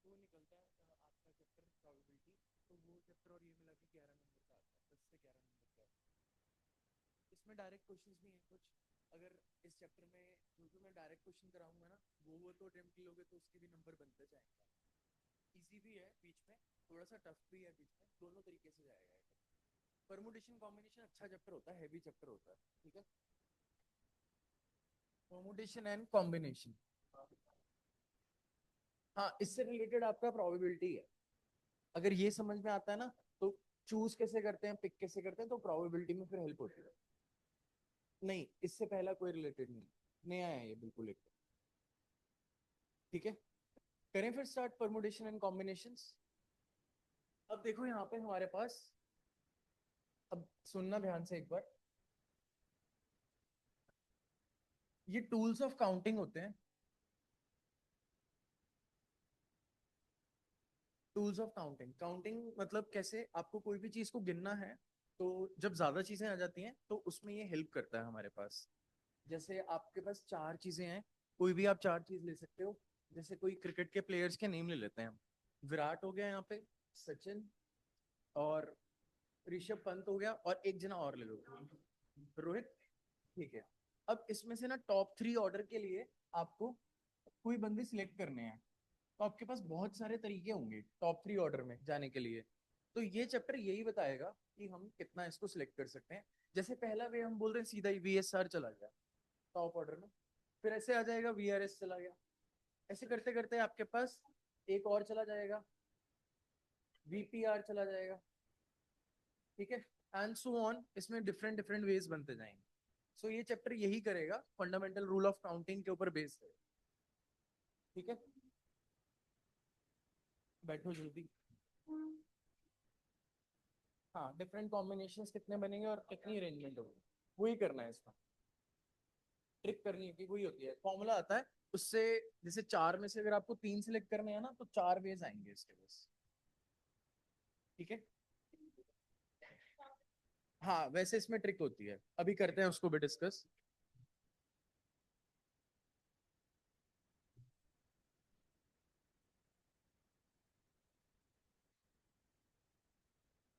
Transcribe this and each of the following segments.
वो निकलता है आपका चैप्टर प्रोबेबिलिटी। तो वो चैप्टर और ये मिला के 11 नंबर का आता है, 10 से 11 नंबर का। इसमें डायरेक्ट क्वेश्चंस भी हैं कुछ। अगर इस चैप्टर में जो जो मैं डायरेक्ट क्वेश्चन कराऊंगा ना, वो तो अटेम्प्ट लोगे तो उसके भी नंबर बनते जाएंगे। इजी भी है बीच में, थोड़ा सा टफ भी है बीच में, दोनों तरीके से जाएगा। परमुटेशन कॉम्बिनेशन अच्छा चैप्टर होता है, हैवी चैप्टर होता है। ठीक है, परमुटेशन एंड कॉम्बिनेशन। हाँ, इससे रिलेटेड आपका प्रोबेबिलिटी है। अगर ये समझ में आता है ना, तो चूज कैसे करते हैं, पिक कैसे करते हैं, तो प्रोबेबिलिटी में फिर हेल्प होती है। नहीं, इससे पहला कोई रिलेटेड नहीं, नया है ये बिल्कुल एक। ठीक है, करें फिर स्टार्ट परमुटेशन एंड कॉम्बिनेशंस। अब देखो यहाँ पे हमारे पास, अब सुनना ध्यान से एक बार, ये टूल्स ऑफ काउंटिंग होते हैं। टूल्स ऑफ काउंटिंग, काउंटिंग मतलब कैसे आपको कोई भी चीज को गिनना है, तो जब ज्यादा चीजें आ जाती हैं तो उसमें ये हेल्प करता है हमारे पास। जैसे आपके पास चार चीजें हैं, कोई भी आप चार चीज ले सकते हो। जैसे कोई क्रिकेट के प्लेयर्स के नेम ले लेते हैं हम। विराट हो गया यहाँ पे, सचिन, और ऋषभ पंत हो गया, और एक जना और ले लो, रोहित। ठीक है, अब इसमें से ना टॉप थ्री ऑर्डर के लिए आपको कोई बंदे सिलेक्ट करने हैं। तो आपके पास बहुत सारे तरीके होंगे टॉप थ्री ऑर्डर में जाने के लिए। तो ये चैप्टर यही बताएगा कि हम कितना इसको सिलेक्ट कर सकते हैं। जैसे पहला वे हम बोल रहे हैं, सीधा ही VSR चला गया टॉप ऑर्डर में, फिर ऐसे आ जाएगा VRS चला गया, ऐसे करते करते आपके पास एक और चला जाएगा, VPR चला जाएगा। ठीक है, एंड सो ऑन, इसमें डिफरेंट डिफरेंट वेज बनते जाएंगे। सो ये चैप्टर यही करेगा, फंडामेंटल रूल ऑफ काउंटिंग के ऊपर बेस्ड है। ठीक है, बैठो जल्दी। हाँ, डिफरेंट कॉम्बिनेशंस कितने बनेंगे और कितनी अरेंजमेंट होगी, वही करना है इसका। ट्रिक करनी है कि वही होती है, फॉर्मूला आता है उससे। जैसे चार में से अगर आपको तीन सिलेक्ट करने हैं ना, तो चार वेज आएंगे इसके बस। ठीक है, हाँ वैसे इसमें ट्रिक होती है, अभी करते हैं उसको भी डिस्कस।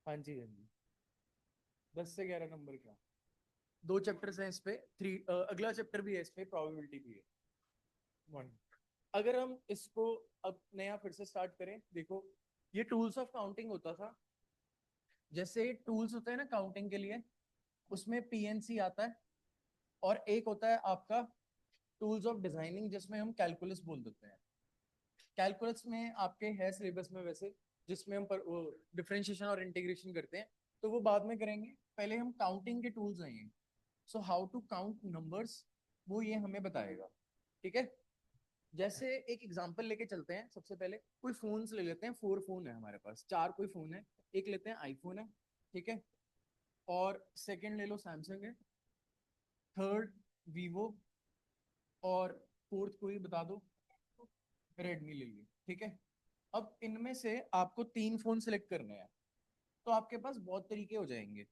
हाँ जी, हाँ जी, 10 से 11 नंबर का। दो चैप्टर्स हैं इस पे, थ्री, अगला चैप्टर भी है इस पे, प्रोबेबिलिटी भी है। वन, अगर हम इसको अब नया फिर से स्टार्ट करें, देखो ये टूल्स ऑफ काउंटिंग होता था। जैसे टूल्स होते हैं ना काउंटिंग के लिए, उसमें PNC आता है, और एक होता है आपका टूल्स ऑफ डिजाइनिंग, जिसमें हम कैलकुलस बोल देते हैं। कैलकुलस में आपके है सिलेबस में वैसे, जिसमें हम डिफरेंशिएशन और इंटीग्रेशन करते हैं, तो वो बाद में करेंगे। पहले हम काउंटिंग के टूल्स आएंगे। So how to count numbers, वो ये हमें बताएगा। ठीक है, जैसे एक एग्जांपल लेके चलते हैं। सबसे पहले कोई फोन्स ले लेते हैं, फोर फोन है हमारे पास, चार कोई फोन है। एक लेते हैं आईफोन है, ठीक है, और सेकंड ले लो सैमसंग है, थर्ड वीवो, और फोर्थ कोई बता दो, रेडमी ले ली। ठीक है, अब इनमें से आपको तीन फोन सिलेक्ट करने हैं, तो आपके पास बहुत तरीके हो जाएंगे।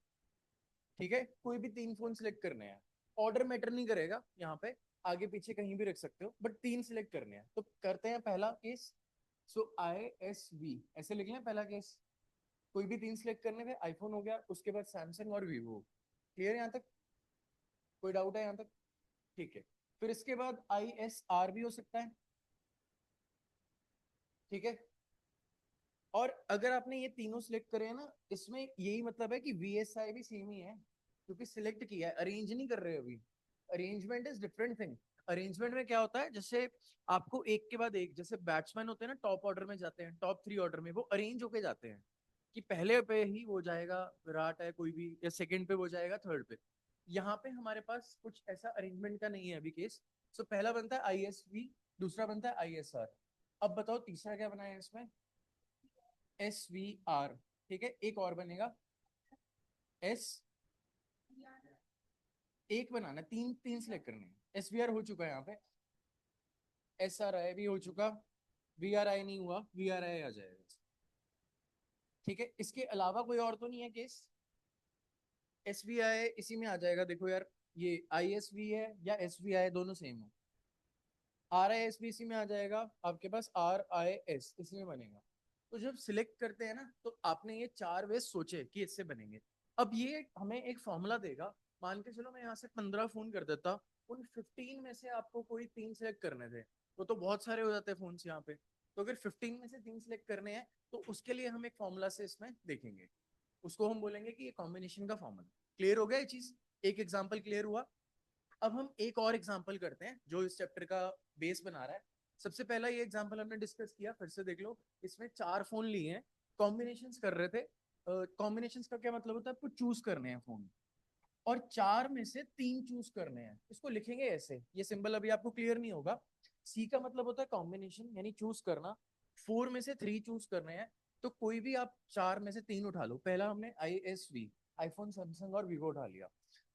ठीक है, कोई भी तीन फोन सिलेक्ट करने हैं, ऑर्डर मैटर नहीं करेगा यहाँ पे, आगे पीछे कहीं भी रख सकते हो, बट तीन सिलेक्ट करने हैं। तो करते हैं पहला केस। सो ISV ऐसे लिख लें पहला केस। कोई भी तीन सिलेक्ट करने थे, आईफोन हो गया, उसके बाद सैमसंग और वीवो। क्लियर यहाँ तक, कोई डाउट है यहाँ तक? ठीक है, फिर इसके बाद ISR भी हो सकता है। ठीक है, और अगर आपने ये तीनों सिलेक्ट करे हैं ना, इसमें यही मतलब है कि VSI भी सेम ही है, क्योंकि सिलेक्ट किया है, अरेंज नहीं कर रहे अभी। Arrangement is different thing. Arrangement में क्या होता है, जैसे आपको एक के बाद एक, जैसे बैट्समैन होते हैं ना, टॉप ऑर्डर में जाते हैं, टॉप थ्री ऑर्डर में वो अरेंज होके जाते हैं, कि पहले पे ही वो जाएगा विराट है कोई भी, या सेकंड पे वो जाएगा थर्ड पे। यहाँ पे हमारे पास कुछ ऐसा अरेंजमेंट का नहीं है अभी केस। सो पहला बनता है ISV, दूसरा बनता है ISR। अब बताओ तीसरा क्या बनाया है इसमें? SVR। ठीक है, एक और बनेगा, एस, एक बनाना, तीन तीन सिलेक्ट करने हैं। SVR हो चुका है यहाँ पे, SRI भी हो चुका, VRI नहीं हुआ, VRI आ जाएगा। ठीक है, इसके अलावा कोई और तो नहीं है केस? SVI इसी में आ जाएगा, देखो यार, ये ISV है या SVI, दोनों सेम है। RIS भी इसी में आ जाएगा, आपके पास RIS इसी में बनेगा। तो जब सिलेक्ट करते हैं ना, तो आपने ये 4 वेज सोचे कि इससे बनेंगे। अब ये हमें एक फॉर्मूला देगा। मान के चलो मैं यहाँ से 15 फोन कर देता, उन 15 में से आपको कोई 3 सेलेक्ट करने थे, वो तो बहुत सारे हो जाते हैं फोन यहाँ पे। तो अगर 15 में से 3 सेलेक्ट करने हैं, तो उसके लिए हम एक फॉर्मूला से इसमें देखेंगे, उसको हम बोलेंगे कि ये कॉम्बिनेशन का फॉर्मूला। क्लियर हो गया ये चीज? एक एग्जाम्पल क्लियर हुआ। अब हम एक और एग्जाम्पल करते हैं जो इस चैप्टर का बेस बना रहा है। सबसे पहला ये एग्जाम्पल हमने डिस्कस किया, फिर से देख लो। इसमें 4 फोन लिए हैं, कॉम्बिनेशंस कर रहे थे। कॉम्बिनेशंस का क्या मतलब होता है? आपको चूज करने हैं फोन, और 4 में से 3 चूज करने हैं। इसको लिखेंगे ऐसे, ये सिंबल अभी आपको क्लियर नहीं होगा। सी का मतलब होता है कॉम्बिनेशन, यानी चूज करना। 4 में से 3 चूज करने हैं, तो कोई भी आप 4 में से 3 उठा लो। पहला हमने ISV, आईफोन, सैमसंग और वीवो उठा लिया।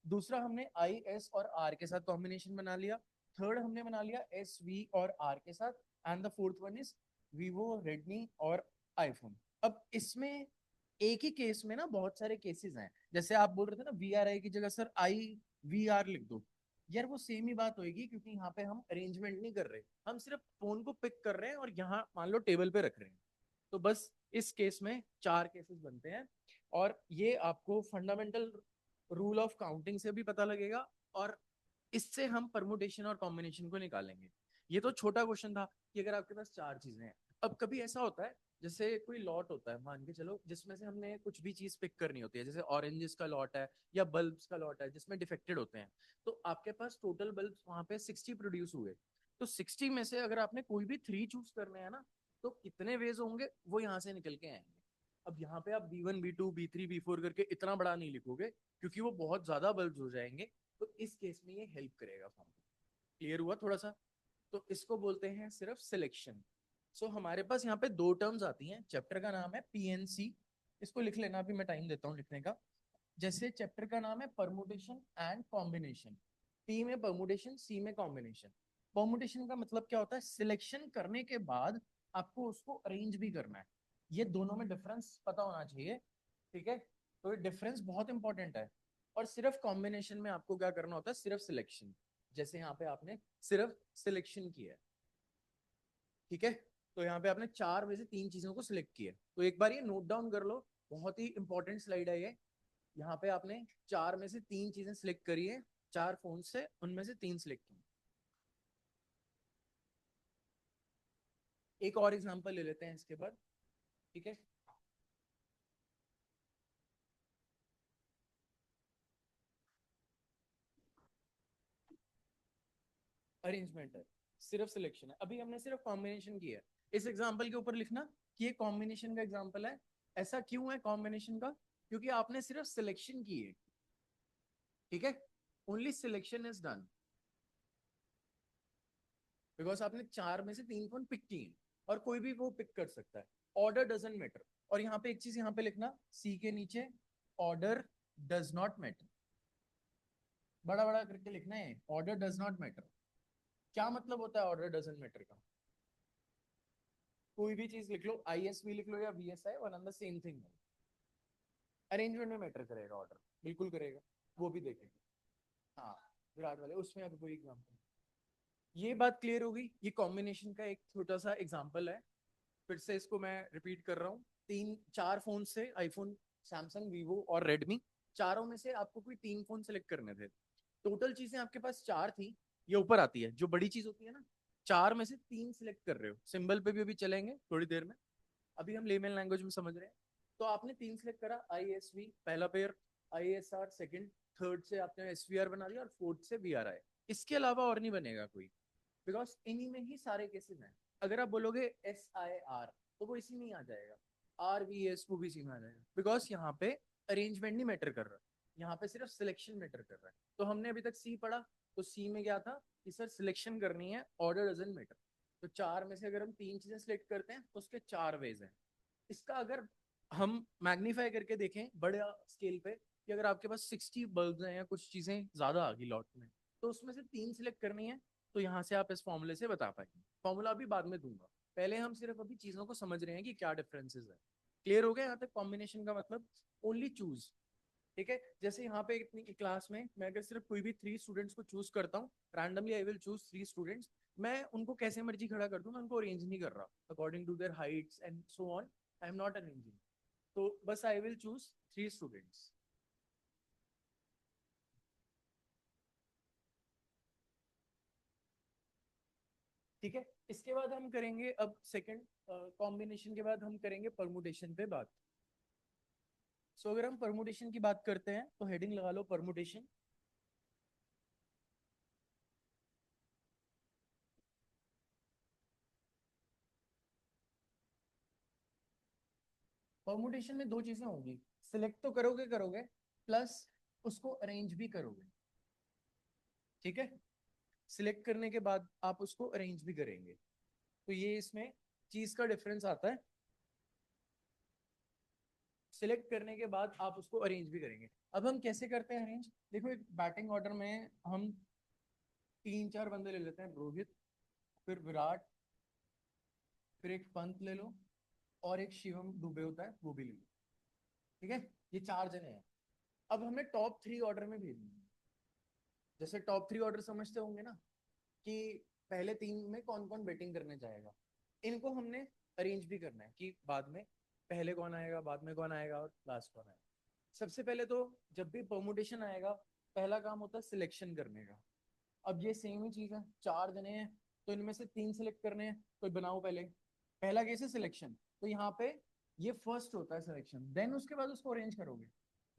दूसरा हमने IS और R के साथ कॉम्बिनेशन बना लिया। थर्ड हमने बना लिया SV और R के साथ। And the fourth one is Vivo, Redmi और आईफोन। अब इसमें एक ही केस में ना बहुत सारे केसेस हैं। जैसे आप बोल रहे थे ना VRI की जगह सर IVR लिख दो, यार वो सेम ही बात होगी, क्योंकि यहाँ पे हम अरेंजमेंट नहीं कर रहे, हम सिर्फ फोन को पिक कर रहे हैं और यहाँ मान लो टेबल पे रख रहे हैं। तो बस इस केस में 4 केसेस बनते हैं, और ये आपको फंडामेंटल रूल ऑफ काउंटिंग से भी पता लगेगा, और इससे हम परमुटेशन और कॉम्बिनेशन को निकालेंगे। ये तो छोटा क्वेश्चन था कि अगर आपके पास 4 चीजें हैं। अब कभी ऐसा होता है, जैसे कोई लॉट होता है मान के चलो, जिसमें से हमने कुछ भी चीज पिक करनी होती है, जैसे ऑरेंजेस का लॉट है या बल्ब्स का लॉट है जिसमें डिफेक्टेड होते हैं। तो आपके पास टोटल बल्ब्स वहां पे 60 प्रोड्यूस हुए। तो 60 में से अगर आपने कोई भी 3 चूज करने हैं ना, तो कितने वेज होंगे वो यहाँ से निकल के आएंगे। अब यहाँ पे आप B1 B2 B3 B4 करके इतना बड़ा नहीं लिखोगे, क्योंकि वो बहुत ज्यादा बल्ब्स हो जाएंगे। तो इस केस में ये हेल्प करेगा फॉर्मूला। क्लियर हुआ थोड़ा सा? तो इसको बोलते हैं सिर्फ सिलेक्शन। सो हमारे पास यहाँ पे 2 टर्म्स आती हैं। चैप्टर का नाम है PNC, इसको लिख लेना, अभी मैं टाइम देता हूँ लिखने का। जैसे चैप्टर का नाम है परमुटेशन एंड कॉम्बिनेशन। P में परमुटेशन, C में कॉम्बिनेशन। परमुटेशन का मतलब क्या होता है? सिलेक्शन करने के बाद आपको उसको अरेंज भी करना है। ये दोनों में डिफरेंस पता होना चाहिए, ठीक है? तो ये डिफरेंस बहुत इंपॉर्टेंट है। और सिर्फ कॉम्बिनेशन में आपको क्या करना होता है? सिर्फ सिलेक्शन। जैसे यहाँ पे आपने सिर्फ सिलेक्शन किया है, ठीक है? तो यहाँ पे आपने 4 में से 3 चीजों को सिलेक्ट किया। तो एक बार ये नोट डाउन कर लो, बहुत ही इंपॉर्टेंट स्लाइड है ये। यहाँ पे आपने 4 में से 3 चीजें सिलेक्ट करी है, 4 फोन से उनमें से 3 सिलेक्ट की। एक और एग्जांपल ले लेते हैं इसके बाद, ठीक है? अरेंजमेंट है, सिर्फ सिलेक्शन है। अभी हमने सिर्फ कॉम्बिनेशन की है। इस एग्जांपल के ऊपर लिखना कि ये कॉम्बिनेशन का एग्जांपल है। ऐसा क्यों है कॉम्बिनेशन का? क्योंकि आपने सिर्फ सिलेक्शन की है, ठीक है? Only selection is done, because आपने 4 में से 3 फोन पिक किए, और कोई भी वो पिक कर सकता है। Order doesn't matter. और यहाँ पे एक चीज यहाँ पे लिखना, सी के नीचे ऑर्डर डज नॉट मैटर, बड़ा बड़ा करके लिखना है, ऑर्डर डज नॉट मैटर। क्या मतलब होता है ऑर्डर डजंट मैटर का? कोई भी चीज लिख लो, ISV लिख लो या VSI, one and the same thing है। अरेंजमेंट में मैटर करेगा ऑर्डर, बिल्कुल करेगा, वो भी देखेंगे। हाँ, विराट वाले उसमें अभी कोई एग्जाम्पल। ये बात क्लियर होगी, ये कॉम्बिनेशन का एक छोटा सा एग्जाम्पल है। फिर से इसको मैं रिपीट कर रहा हूँ। 4 फोन से, आईफोन, सैमसंग, वीवो और रेडमी, चारों में से आपको कोई 3 फोन सेलेक्ट करने थे। टोटल चीजें आपके पास 4 थी। ये ऊपर आती है जो बड़ी चीज होती है ना, 4 में से 3 सिलेक्ट कर रहे हो। सिंबल पे भी अभी चलेंगे थोड़ी देर में, अभी हम लेमन लैंग्वेज में समझ रहे हैं। तो आपने 3 सिलेक्ट करा, ISV पहला पेयर, ISR सेकंड, थर्ड से आपने SVR बना लिया, और फोर्थ से VRI। इसके अलावा और नहीं बनेगा कोई, बिकॉज इन्हीं में ही सारे केसेस हैं। अगर आप बोलोगे SIR, तो वो इसी में ही आ जाएगा। RVS वो भी इसी में आ जाएगा, बिकॉज यहाँ पे अरेंजमेंट नहीं मैटर कर रहा, यहाँ पे सिर्फ सिलेक्शन मैटर कर रहा है। तो हमने अभी तक सी पढ़ा, तो सी में क्या था कि सर सिलेक्शन करनी है, ऑर्डर डजंट मैटर। तो 4 में से अगर हम 3 चीजें सिलेक्ट करते हैं, तो उसके 4 वेज हैं। इसका अगर हम मैग्नीफाई करके देखें बड़े स्केल पे, कि अगर आपके पास 60 बल्ब हैं या कुछ चीजें ज्यादा आ गई लॉट में, तो उसमें से 3 सिलेक्ट करनी है। तो यहाँ से आप इस फॉर्मूले से बता पाएंगे। फॉर्मूला अभी बाद में दूंगा, पहले हम सिर्फ अभी चीजों को समझ रहे हैं कि क्या डिफरेंसेस है। क्लियर हो गया यहाँ तक? कॉम्बिनेशन का मतलब ओनली चूज, ठीक है? जैसे यहाँ पे इतनी क्लास में मैं अगर सिर्फ कोई भी 3 स्टूडेंट्स को चूज करता हूँ randomly, I will choose 3 students. मैं उनको कैसे मर्जी खड़ा कर दूं, मैं उनको अरेंज नहीं कर रहा according to their heights and so on, I am not arranging. तो बस आई विल चूज 3 स्टूडेंट्स। ठीक है, इसके बाद हम करेंगे अब सेकंड कॉम्बिनेशन के बाद हम करेंगे परमुटेशन पे बात। सो अगर हम परमुटेशन की बात करते हैं तो हेडिंग लगा लो परमुटेशन। परमुटेशन में दो चीजें होंगी, सिलेक्ट तो करोगे करोगे, प्लस उसको अरेंज भी करोगे। ठीक है, सिलेक्ट करने के बाद आप उसको अरेंज भी करेंगे, तो ये इसमें चीज का डिफरेंस आता है। सिलेक्ट करने के बाद आप उसको अरेंज भी करेंगे। अब हम कैसे करते हैं अरेंज, देखो एक बैटिंग ऑर्डर में हम 3 4 बंदे ले लेते हैं, रोहित, फिर विराट, फिर एक पंत ले लो, और एक शिवम दुबे होता है वो भी ले लो। ठीक है, ये 4 जने हैं। अब हमें टॉप 3 ऑर्डर में भेजना है। जैसे टॉप 3 ऑर्डर समझते होंगे ना, कि पहले 3 में कौन कौन बैटिंग करने जाएगा, इनको हमने अरेंज भी करना है कि बाद में पहले कौन आएगा, बाद में कौन आएगा और लास्ट कौन आएगा। सबसे पहले तो जब भी परमुटेशन आएगा, पहला काम होता है सिलेक्शन करने का। अब ये सेम ही चीज है, 4 जने हैं, तो इनमें से 3 सिलेक्ट करने हैं, तो बनाओ पहले। पहला केस है सिलेक्शन, तो यहाँ पे ये फर्स्ट होता है सिलेक्शन, देन उसके बाद उसको अरेंज करोगे।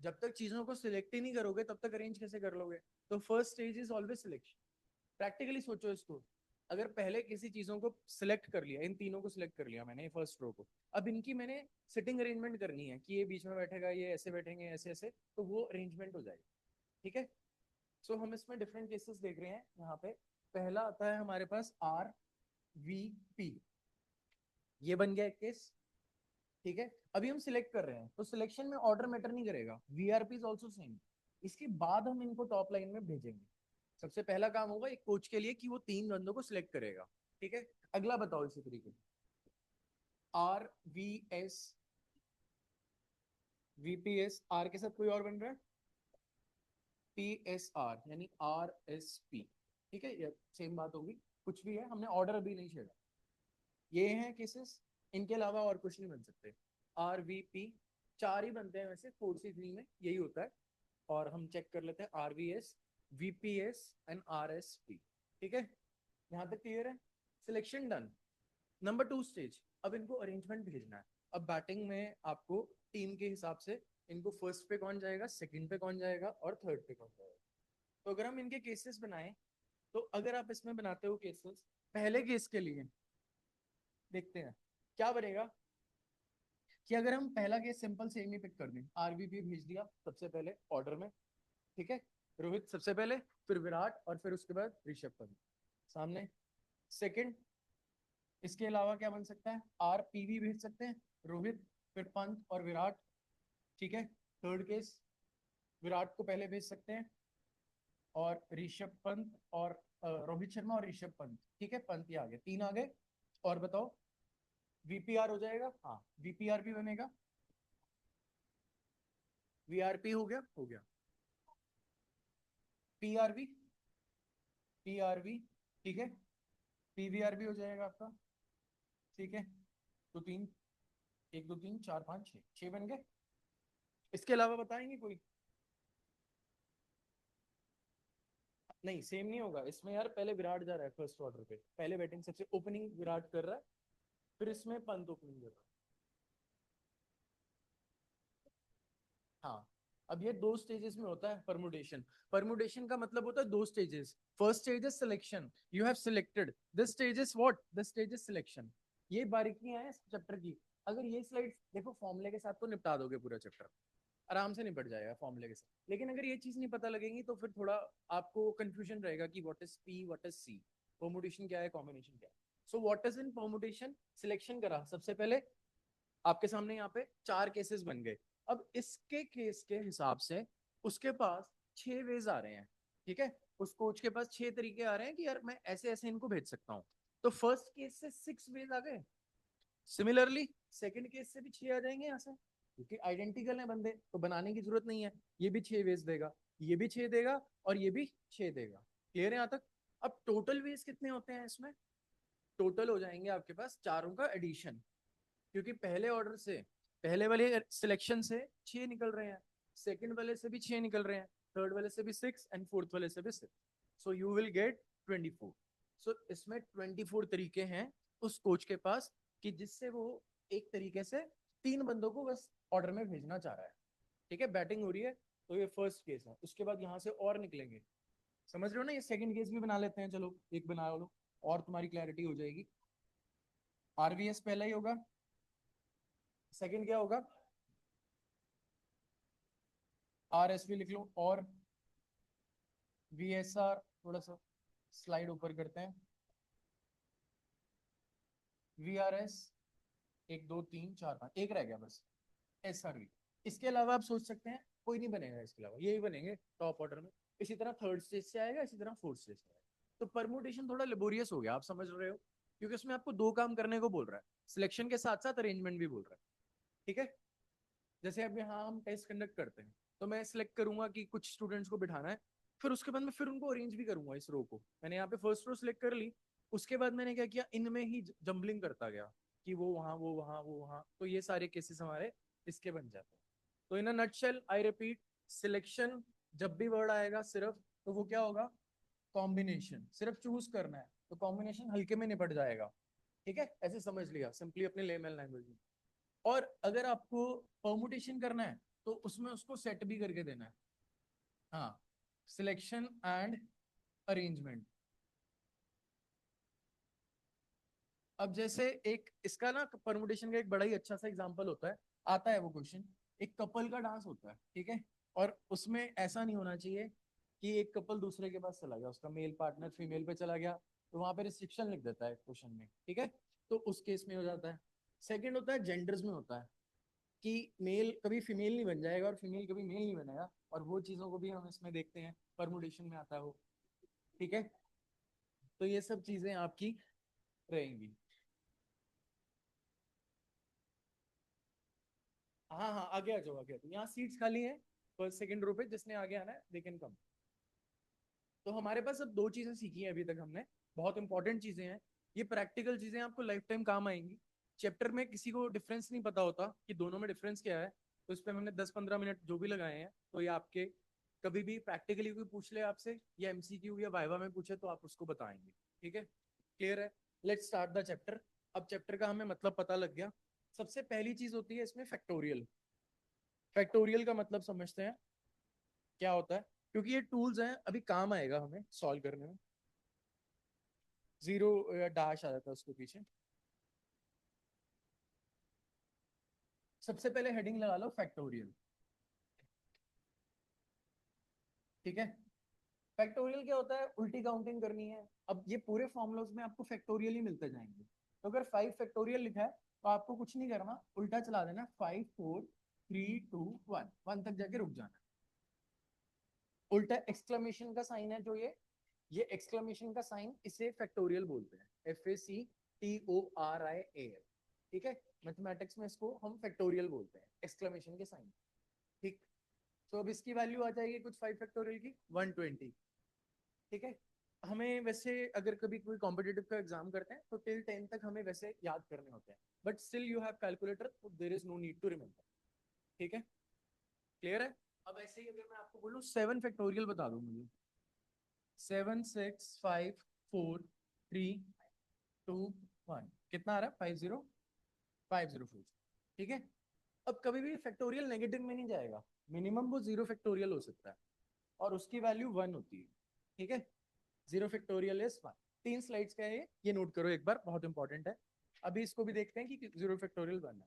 जब तक चीजों को सिलेक्ट ही नहीं करोगे तब तक अरेंज कैसे कर लोगे। तो first stage is always selection. Practically सोचो इसको, अगर पहले किसी चीजों को सिलेक्ट कर लिया, इन तीनों को सिलेक्ट कर लिया मैंने फर्स्ट रो को, अब इनकी मैंने सिटिंग अरेंजमेंट करनी है कि ये बीच में बैठेगा, ये ऐसे बैठेंगे, ऐसे ऐसे, तो वो अरेंजमेंट हो जाएगी। ठीक है, सो हम इसमें डिफरेंट केसेस देख रहे हैं यहाँ पे। पहला आता है हमारे पास RVP, ये बन गया एक केस। ठीक है, अभी हम सिलेक्ट कर रहे हैं तो सिलेक्शन में ऑर्डर मैटर नहीं करेगा, VRP इज ऑल्सो सेम। इसके बाद हम इनको टॉप लाइन में भेजेंगे। सबसे पहला काम होगा एक कोच के लिए कि वो 3 बंदों को सिलेक्ट करेगा। ठीक है, अगला बताओ इसी तरीके से, RVS, VPS, आर के साथ कोई और बन रहा है, PSR यानी RSP। ठीक है, ये सेम बात होगी, कुछ भी है, हमने ऑर्डर अभी नहीं छेड़ा। ये हैं केसेस, इनके अलावा और कुछ नहीं बन सकते। RVP 4 ही बनते हैं वैसे, 4C3 में यही होता है। और हम चेक कर लेते हैं RVS, VPS एंड RSP। ठीक है, यहाँ तक क्लियर है। Selection done. नंबर 2 स्टेज, अब इनको अरेंजमेंट भेजना है। अब बैटिंग में आपको टीम के हिसाब से इनको फर्स्ट पे कौन जाएगा, सेकंड पे कौन जाएगा और थर्ड पे कौन जाएगा। तो अगर हम इनके केसेस बनाएं, तो अगर आप इसमें बनाते हो केसेस, पहले केस के लिए देखते हैं क्या बनेगा। कि अगर हम पहला केस सिंपल सेम ही पिक कर दें, RVP भेज दिया सबसे पहले ऑर्डर में। ठीक है, रोहित सबसे पहले, फिर विराट और फिर उसके बाद ऋषभ पंत सामने। सेकंड, इसके अलावा क्या बन सकता है, RPV भेज सकते हैं, रोहित फिर पंत और विराट। ठीक है, थर्ड केस, विराट को पहले भेज सकते हैं और ऋषभ पंत और रोहित शर्मा और ऋषभ पंत। ठीक है, पंत ही आ गए, 3 आ गए। और बताओ, VPR हो जाएगा, हाँ VPR भी बनेगा। VRP हो गया, हो गया। PRV, PRV, ठीक है, PVR भी हो जाएगा आपका। ठीक है, तो 3, 1 2 3 4 5 6 बन गए। इसके अलावा बताएंगे कोई, नहीं सेम नहीं होगा इसमें यार, पहले विराट जा रहा है फर्स्ट ऑर्डर पे, पहले बैटिंग सबसे ओपनिंग विराट कर रहा है, फिर इसमें पंत ओपनिंग कर रहा है। हाँ, अब ये 2 स्टेजेस में होता है परमुटेशन। परमुटेशन का मतलब होता है 2 stages. First stage is selection, you have selected, this stage is what, this stage is selection. ये बारीकियां हैं चैप्टर की। अगर ये स्लाइड देखो फॉर्मूले के साथ तो निपटा दोगे पूरा चैप्टर, आराम से निपट जाएगा फॉर्मूले के साथ। लेकिन अगर ये चीज नहीं पता लगेगी तो फिर थोड़ा आपको कंफ्यूजन रहेगा कि what is P, what is C, permutation क्या है, कॉम्बिनेशन क्या है। So what is in permutation, selection करा सबसे पहले, आपके सामने यहाँ पे 4 केसेस बन गए। अब इसके केस के हिसाब से उसके पास 6 वेज आ रहे हैं। ठीक है, उस कोच के पास 6 तरीके आ रहे हैं कि यार मैं ऐसे ऐसे इनको भेज सकता हूँ। तो फर्स्ट केस से 6 वेज आ गए, सिमिलरली सेकंड केस से भी 6 आ जाएंगे यहाँ से, क्योंकि आइडेंटिकल है बंदे तो बनाने की जरूरत नहीं है। ये भी 6 वेज देगा, ये भी 6 देगा और ये भी 6 देगा। क्लियर है यहाँ तक। अब टोटल वेज कितने होते हैं इसमें? टोटल हो जाएंगे आपके पास चारों का एडिशन, क्योंकि पहले ऑर्डर से, पहले वाले सिलेक्शन से 6 निकल रहे हैं, सेकंड वाले से भी 6 निकल रहे हैं, थर्ड वाले से भी 6 एंड फोर्थ वाले से भी 6, सो यू विल गेट 24। सो इसमें 24 तरीके हैं उस कोच के पास कि जिससे वो एक तरीके से 3 बंदों को बस ऑर्डर में भेजना चाह रहा है। ठीक है, बैटिंग हो रही है, तो ये फर्स्ट केस है। उसके बाद यहाँ से और निकलेंगे, समझ रहे हो ना? ये सेकंड केस भी बना लेते हैं, चलो एक बना लो और तुम्हारी क्लैरिटी हो जाएगी। आरवीएस पहला ही होगा, सेकंड क्या होगा? आरएसवी लिख लो, और वीएसआर थोड़ा सा स्लाइड ऊपर करते हैं, वीआरएस 1 2 3 4 5, एक रह गया बस, एसआरवी। इसके अलावा आप सोच सकते हैं कोई नहीं बनेगा, इसके अलावा यही बनेंगे टॉप ऑर्डर में। इसी तरह थर्ड स्टेज से आएगा, इसी तरह फोर्थ स्टेज से आएगा। तो परमुटेशन थोड़ा लेबोरियस हो गया, आप समझ रहे हो, क्योंकि उसमें आपको 2 काम करने को बोल रहा है, सिलेक्शन के साथ साथ अरेंजमेंट भी बोल रहा है। ठीक है, जैसे अब यहाँ हम टेस्ट कंडक्ट करते हैं, तो मैं सिलेक्ट करूंगा कि कुछ स्टूडेंट्स को बिठाना है, फिर उसके बाद मैं फिर उनको अरेंज भी करूंगा इस रो को। मैंने यहाँ पे फर्स्ट रो सिलेक्ट कर ली, उसके बाद मैंने क्या किया, इनमें ही जंबलिंग करता गया कि वो वहाँ वो वहाँ वो वहाँ, तो ये सारे केसेस हमारे इसके बन जाते हैं। तो in a nutshell I repeat, selection जब भी वर्ड आएगा सिर्फ, तो वो क्या होगा? कॉम्बिनेशन, सिर्फ चूज करना है, तो कॉम्बिनेशन हल्के में निपट जाएगा। ठीक है, ऐसे समझ लिया सिंपली अपने लेमन लैंग्वेज में। और अगर आपको परमुटेशन करना है, तो उसमें उसको सेट भी करके देना है। हाँ, सिलेक्शन एंड अरेंजमेंट। अब जैसे एक इसका ना परमुटेशन का एक बड़ा ही अच्छा सा एग्जांपल होता है, आता है वो क्वेश्चन। एक कपल का डांस होता है, ठीक है, और उसमें ऐसा नहीं होना चाहिए कि एक कपल दूसरे के पास चला गया, उसका मेल पार्टनर फीमेल पे चला गया, तो वहां पे रिस्ट्रिक्शन लिख देता है क्वेश्चन में। ठीक है, तो उस केस में हो जाता है। सेकंड होता है जेंडर्स में होता है कि मेल कभी फीमेल नहीं बन जाएगा और फीमेल कभी मेल नहीं बनेगा, और वो चीजों को भी हम इसमें देखते हैं, परमुटेशन में आता है वो। ठीक है, तो ये सब चीजें आपकी रहेंगी। हाँ हाँ, आगे आ जाओ, आगे आ जाओ, यहाँ सीट्स खाली हैं फर्स्ट सेकंड रो पे, जिसने आगे आना है दे कैन कम। तो हमारे पास अब 2 चीजें सीखी हैं अभी तक हमने, बहुत इंपॉर्टेंट चीजें हैं। ये प्रैक्टिकल चीजें आपको लाइफ टाइम काम आएंगी। चैप्टर में किसी को डिफरेंस नहीं पता होता कि दोनों में डिफरेंस क्या है, तो इस पर हमने 10 15 मिनट जो भी लगाए हैं, तो ये आपके कभी भी प्रैक्टिकली कोई पूछ ले आपसे, या एमसीक्यू या वाइवा में पूछे, तो आप उसको बताएंगे। ठीक है, क्लियर है? Let's start the chapter. अब चैप्टर का हमें मतलब पता लग गया। सबसे पहली चीज होती है इसमें फैक्टोरियल। फैक्टोरियल का मतलब समझते हैं क्या होता है, क्योंकि ये टूल्स हैं, अभी काम आएगा हमें सॉल्व करने में। जीरो या डैश आ जाता है उसके पीछे। सबसे पहले हेडिंग लगा लो फैक्टोरियल। ठीक है, फैक्टोरियल क्या होता है? उल्टी काउंटिंग करनी है। अब ये पूरे फॉर्मूलाज में आपको फैक्टोरियल ही मिलते जाएंगे। तो अगर 5 फैक्टोरियल लिखा है, तो आपको कुछ नहीं करना, उल्टा चला देना, 5 4 3 2 1, 1 तक जाके रुक जाना। उल्टा एक्सक्लेमेशन का साइन है जो ये एक्सक्लेमेशन का साइन, इसे फैक्टोरियल बोलते हैं, FACTORIAL। ठीक है, मैथमेटिक्स में इसको हम फैक्टोरियल बोलते हैं, एक्सक्लेमेशन के साइन। ठीक, तो अब इसकी वैल्यू आ जाएगी कुछ 5 फैक्टोरियल की 120। ठीक है, हमें वैसे अगर कभी कोई कॉम्पिटेटिव का एग्जाम करते हैं, तो टिल 10 तक हमें वैसे याद करने होते हैं, but still you have calculator, तो there is no need to remember. ठीक है, क्लियर है? अब ऐसे ही अगर मैं आपको बोलूं 7 फैक्टोरियल बता दो मुझे, 7 6 5 4 3 2 1, कितना आ रहा है? 50 50 4। ठीक है, अब कभी भी फैक्टोरियल नेगेटिव में नहीं जाएगा, मिनिमम वो 0 फैक्टोरियल हो सकता है, और उसकी वैल्यू 1 होती है। ठीक है, 0 फैक्टोरियल इज 1। 3 स्लाइड्स का है ये नोट करो एक बार, बहुत इंपॉर्टेंट है। अभी इसको भी देखते हैं कि 0 फैक्टोरियल 1 है।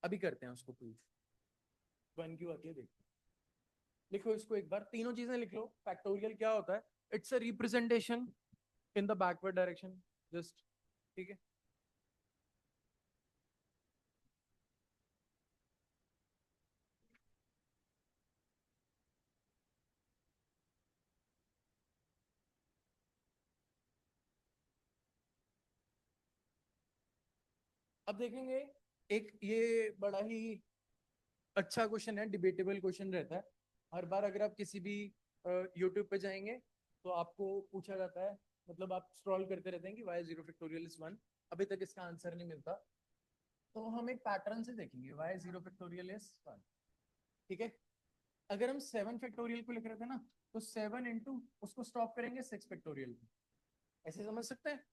अभी करते हैं उसको प्रूफ, 1 क्यों आती है देखते हैं। लिखो इसको एक बार, तीनों चीजें लिख लो। फैक्टोरियल क्या होता है? It's a representation in the backward direction, just. ठीक है, अब देखेंगे एक ये बड़ा ही अच्छा क्वेश्चन है, डिबेटेबल क्वेश्चन रहता है हर बार। अगर आप किसी भी यूट्यूब पे जाएंगे, तो आपको पूछा जाता है, मतलब आप स्क्रॉल करते रहते हैं कि why zero factorial is one, अभी तक इसका आंसर नहीं मिलता, तो हम एक पैटर्न से देखेंगे why zero factorial is one. ठीक है, अगर हम सेवन फैक्टोरियल को लिख रहे थे ना, तो सेवन इंटू उसको स्टॉप करेंगे सिक्स फैक्टोरियल को, ऐसे समझ सकते हैं।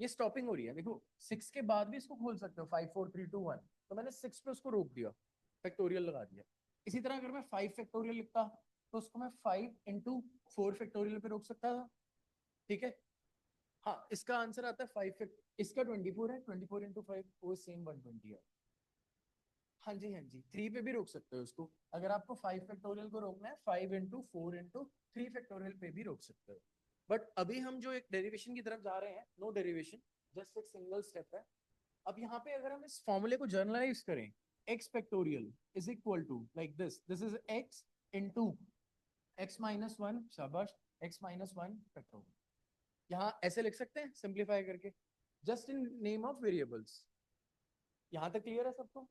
ये स्टॉपिंग हो रही है, देखो सिक्स के बाद भी इसको खोल सकते हो, five four three two one, तो मैंने सिक्स पे उसको रोक दिया, फैक्टोरियल लगा दिया। इसी तरह अगर मैं फाइव फैक्टोरियल लिखता, तो उसको मैं फाइव इंटू फोर फैक्टोरियल पे रोक सकता था। ठीक है, हाँ इसका आंसर आता है फाइव, इसका 24 है, 24 इंटू फाइव वो सेम 120 है। हाँ जी हाँ जी, थ्री पे भी रोक सकते हो उसको, अगर आपको फाइव फैक्टोरियल को रोकना है, five into four into three factorial पे भी रोक सकते हो। बट अभी हम जो एक डेरिवेशन की तरफ जा रहे हैं, नो डेरिवेशन, जस्ट एक सिंगल स्टेप है। अब यहाँ पे अगर हम इस फॉर्मूले को जर्नलाइज करें, x factorial is equal to like this is x into x minus one, शाबाश, एक्स माइनस वन फैक्टोरियल, यहाँ ऐसे लिख सकते हैं सिंप्लीफाई करके, just in name of variables. यहाँ तक क्लियर है सबको?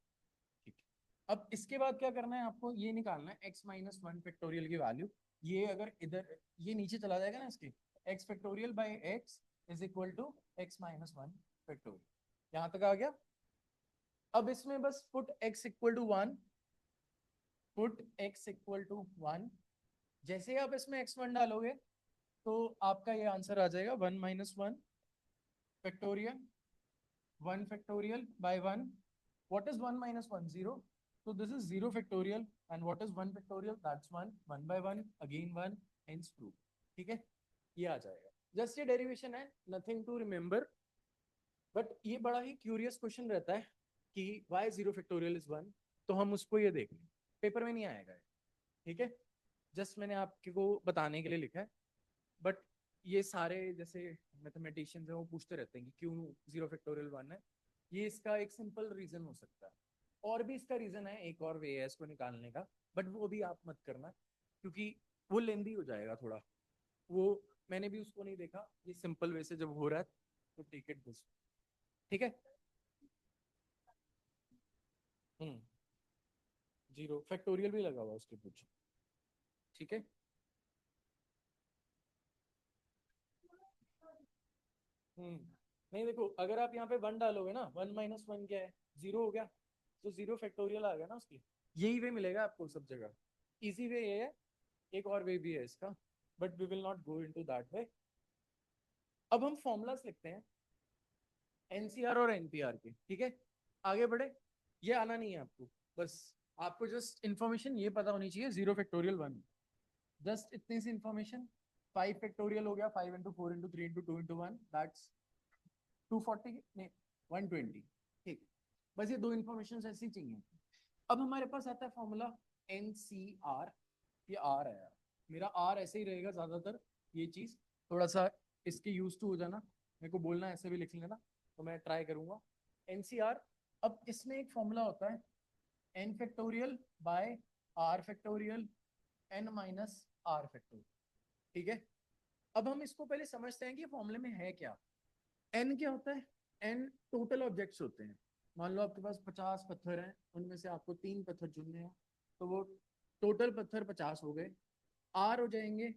ठीक है, अब इसके बाद क्या करना है आपको, ये निकालना है एक्स माइनस वन फैक्टोरियल की वैल्यू। ये अगर इधर ये नीचे चला जाएगा ना इसके, x factorial by x is equal to x minus one factorial, यहाँ तक आ गया। अब इसमें बस put x equal to one, put x equal to one, जैसे ही आप इसमें एक्स वन डालोगे, तो आपका ये आंसर आ जाएगा one minus one factorial, one factorial by one, what is 1 minus 1 0, so this is 0 factorial, and what is 1 factorial, that's 1 by 1 again 1, hence 2। ठीक है, ये आ जाएगा, जस्ट ये डेरिवेशन है, नथिंग टू रिमेंबर। बट ये बड़ा ही क्यूरियस क्वेश्चन रहता है कि why zero factorial is one, तो हम उसको ये देख लें, पेपर में नहीं आएगा। ठीक है, जस्ट मैंने आपको बताने के लिए लिखा है। बट ये सारे जैसे मैथमेटिशियंस हैं वो पूछते रहते हैं कि क्यों जीरो फैक्टोरियल वन है, ये इसका एक सिंपल रीजन हो सकता है, और भी इसका रीजन है, एक और वे है इसको निकालने का, बट वो भी आप मत करना क्योंकि वो लेंदी हो जाएगा थोड़ा, वो मैंने भी उसको नहीं देखा, ये सिंपल वे से जब हो रहा है तो टेक इट दिस। ठीक है, हम्म, जीरो फैक्टोरियल भी लगा हुआ उसके पीछे। ठीक है, हम्म, नहीं देखो अगर आप यहाँ पे वन डालोगे ना, वन माइनस वन क्या है, जीरो हो गया, तो जीरो फैक्टोरियल आ गया ना उसकी, यही वे मिलेगा आपको सब जगह, इजी वे ये है, एक और वे भी है इसका, but we will not go into that way. अब हम फॉर्मूलास लिखते हैं एनसीआर और एनपीआर के। ठीक है, आगे बढ़े, ये आना नहीं है आपको, बस आपको जस्ट इन्फॉर्मेशन ये पता होनी चाहिए, जीरो फैक्टोरियल वन, जस्ट इतनी सी इन्फॉर्मेशन, फाइव फैक्टोरियल हो गया, five into four into three into two into one, that's 240, नहीं 120। ठीक, बस ये दो इन्फॉर्मेशन ऐसी चाहिए। अब हमारे पास आता है फॉर्मूला एन सी आर, ये आर है, मेरा आर ऐसे ही रहेगा ज्यादातर, ये चीज थोड़ा सा इसके यूज टू हो जाना, मेरे को बोलना ऐसे भी लिख लेना, तो मैं ट्राई करूंगा एन सी आर। अब इसमें एक फॉर्मूला होता है n factorial by r factorial n minus r factorial. ठीक है, अब हम इसको पहले समझते हैं कि फॉर्मूले में है क्या। एन क्या होता है, एन टोटल ऑब्जेक्ट्स होते हैं, मान लो आपके पास 50 पत्थर हैं, उनमें से आपको तीन पत्थर चुनने हैं, तो वो टोटल पत्थर 50 हो गए, आर हो जाएंगे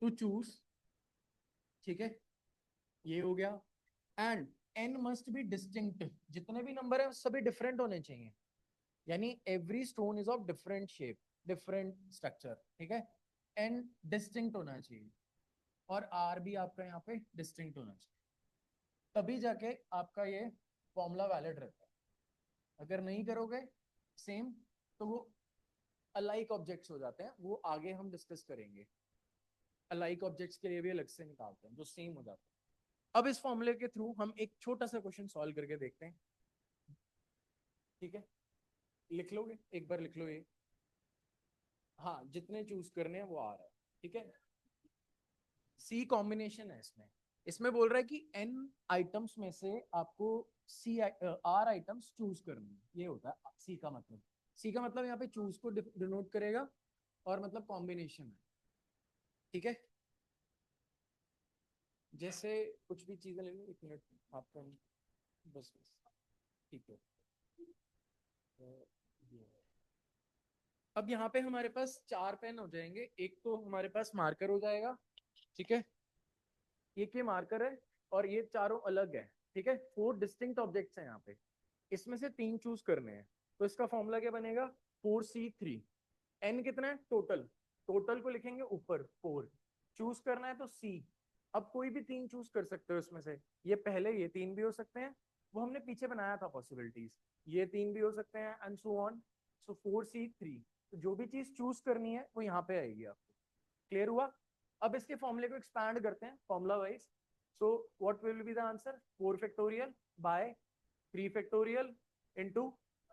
टू चूज। ठीक है, ये हो गया, and n must be distinct, जितने भी नंबर है सभी डिफरेंट होने चाहिए, यानी every stone is of different shape, different structure. ठीक है, एन डिस्टिंक्ट होना चाहिए, और आर भी आपका यहाँ पे डिस्टिंक्ट होना चाहिए, तभी जाके आपका ये फॉर्मूला वैलिड रहता है। अगर नहीं करोगे सेम, तो वो अलाइक ऑब्जेक्ट्स हो जाते हैं, वो आगे हम डिस्कस करेंगे, अलाइक ऑब्जेक्ट्स के लिए भी अलग से निकालते हैं जो सेम हो जाते हैं। अब इस फॉर्मूले के थ्रू हम एक छोटा सा क्वेश्चन सॉल्व करके देखते हैं। ठीक है, लिख लोगे, एक बार लिख लो ये, हाँ जितने चूज करने हैं वो आ रहा है। ठीक है, सी कॉम्बिनेशन है इसमें, इसमें बोल रहा है कि एन आइटम्स में से आपको सी आर आइटम्स चूज करने हैं, ये होता है सी का मतलब, सी का मतलब यहाँ पे चूज को डिनोट करेगा, और मतलब कॉम्बिनेशन है। ठीक है, जैसे कुछ भी चीजें ले लो, एक मिनट आपका, बस बस, ठीक है, ये है। अब यहाँ पे हमारे पास चार पेन हो जाएंगे, एक तो हमारे पास मार्कर हो जाएगा, ठीक है, ये के मार्कर है और ये चारों अलग है। ठीक है, 4 डिस्टिंक्ट ऑब्जेक्ट्स हैं यहाँ पे, इसमें से 3 चूज करने हैं। तो इसका फॉर्मूला क्या बनेगा, 4C3। एन कितना है टोटल, टोटल को लिखेंगे ऊपर 4, चूज करना है तो सी। अब कोई भी 3 चूज कर सकते हो इसमें से, ये पहले ये 3 भी हो सकते हैं, वो हमने पीछे बनाया था पॉसिबिलिटीज, ये 3 भी हो सकते हैं and so on. So 4C3, तो जो भी चीज चूज करनी है वो यहाँ पे आएगी आपको। क्लियर हुआ। अब इसके फॉर्मूले को एक्सपैंड करते हैं formula wise. So what will be the answer, 4 factorial by 3 factorial into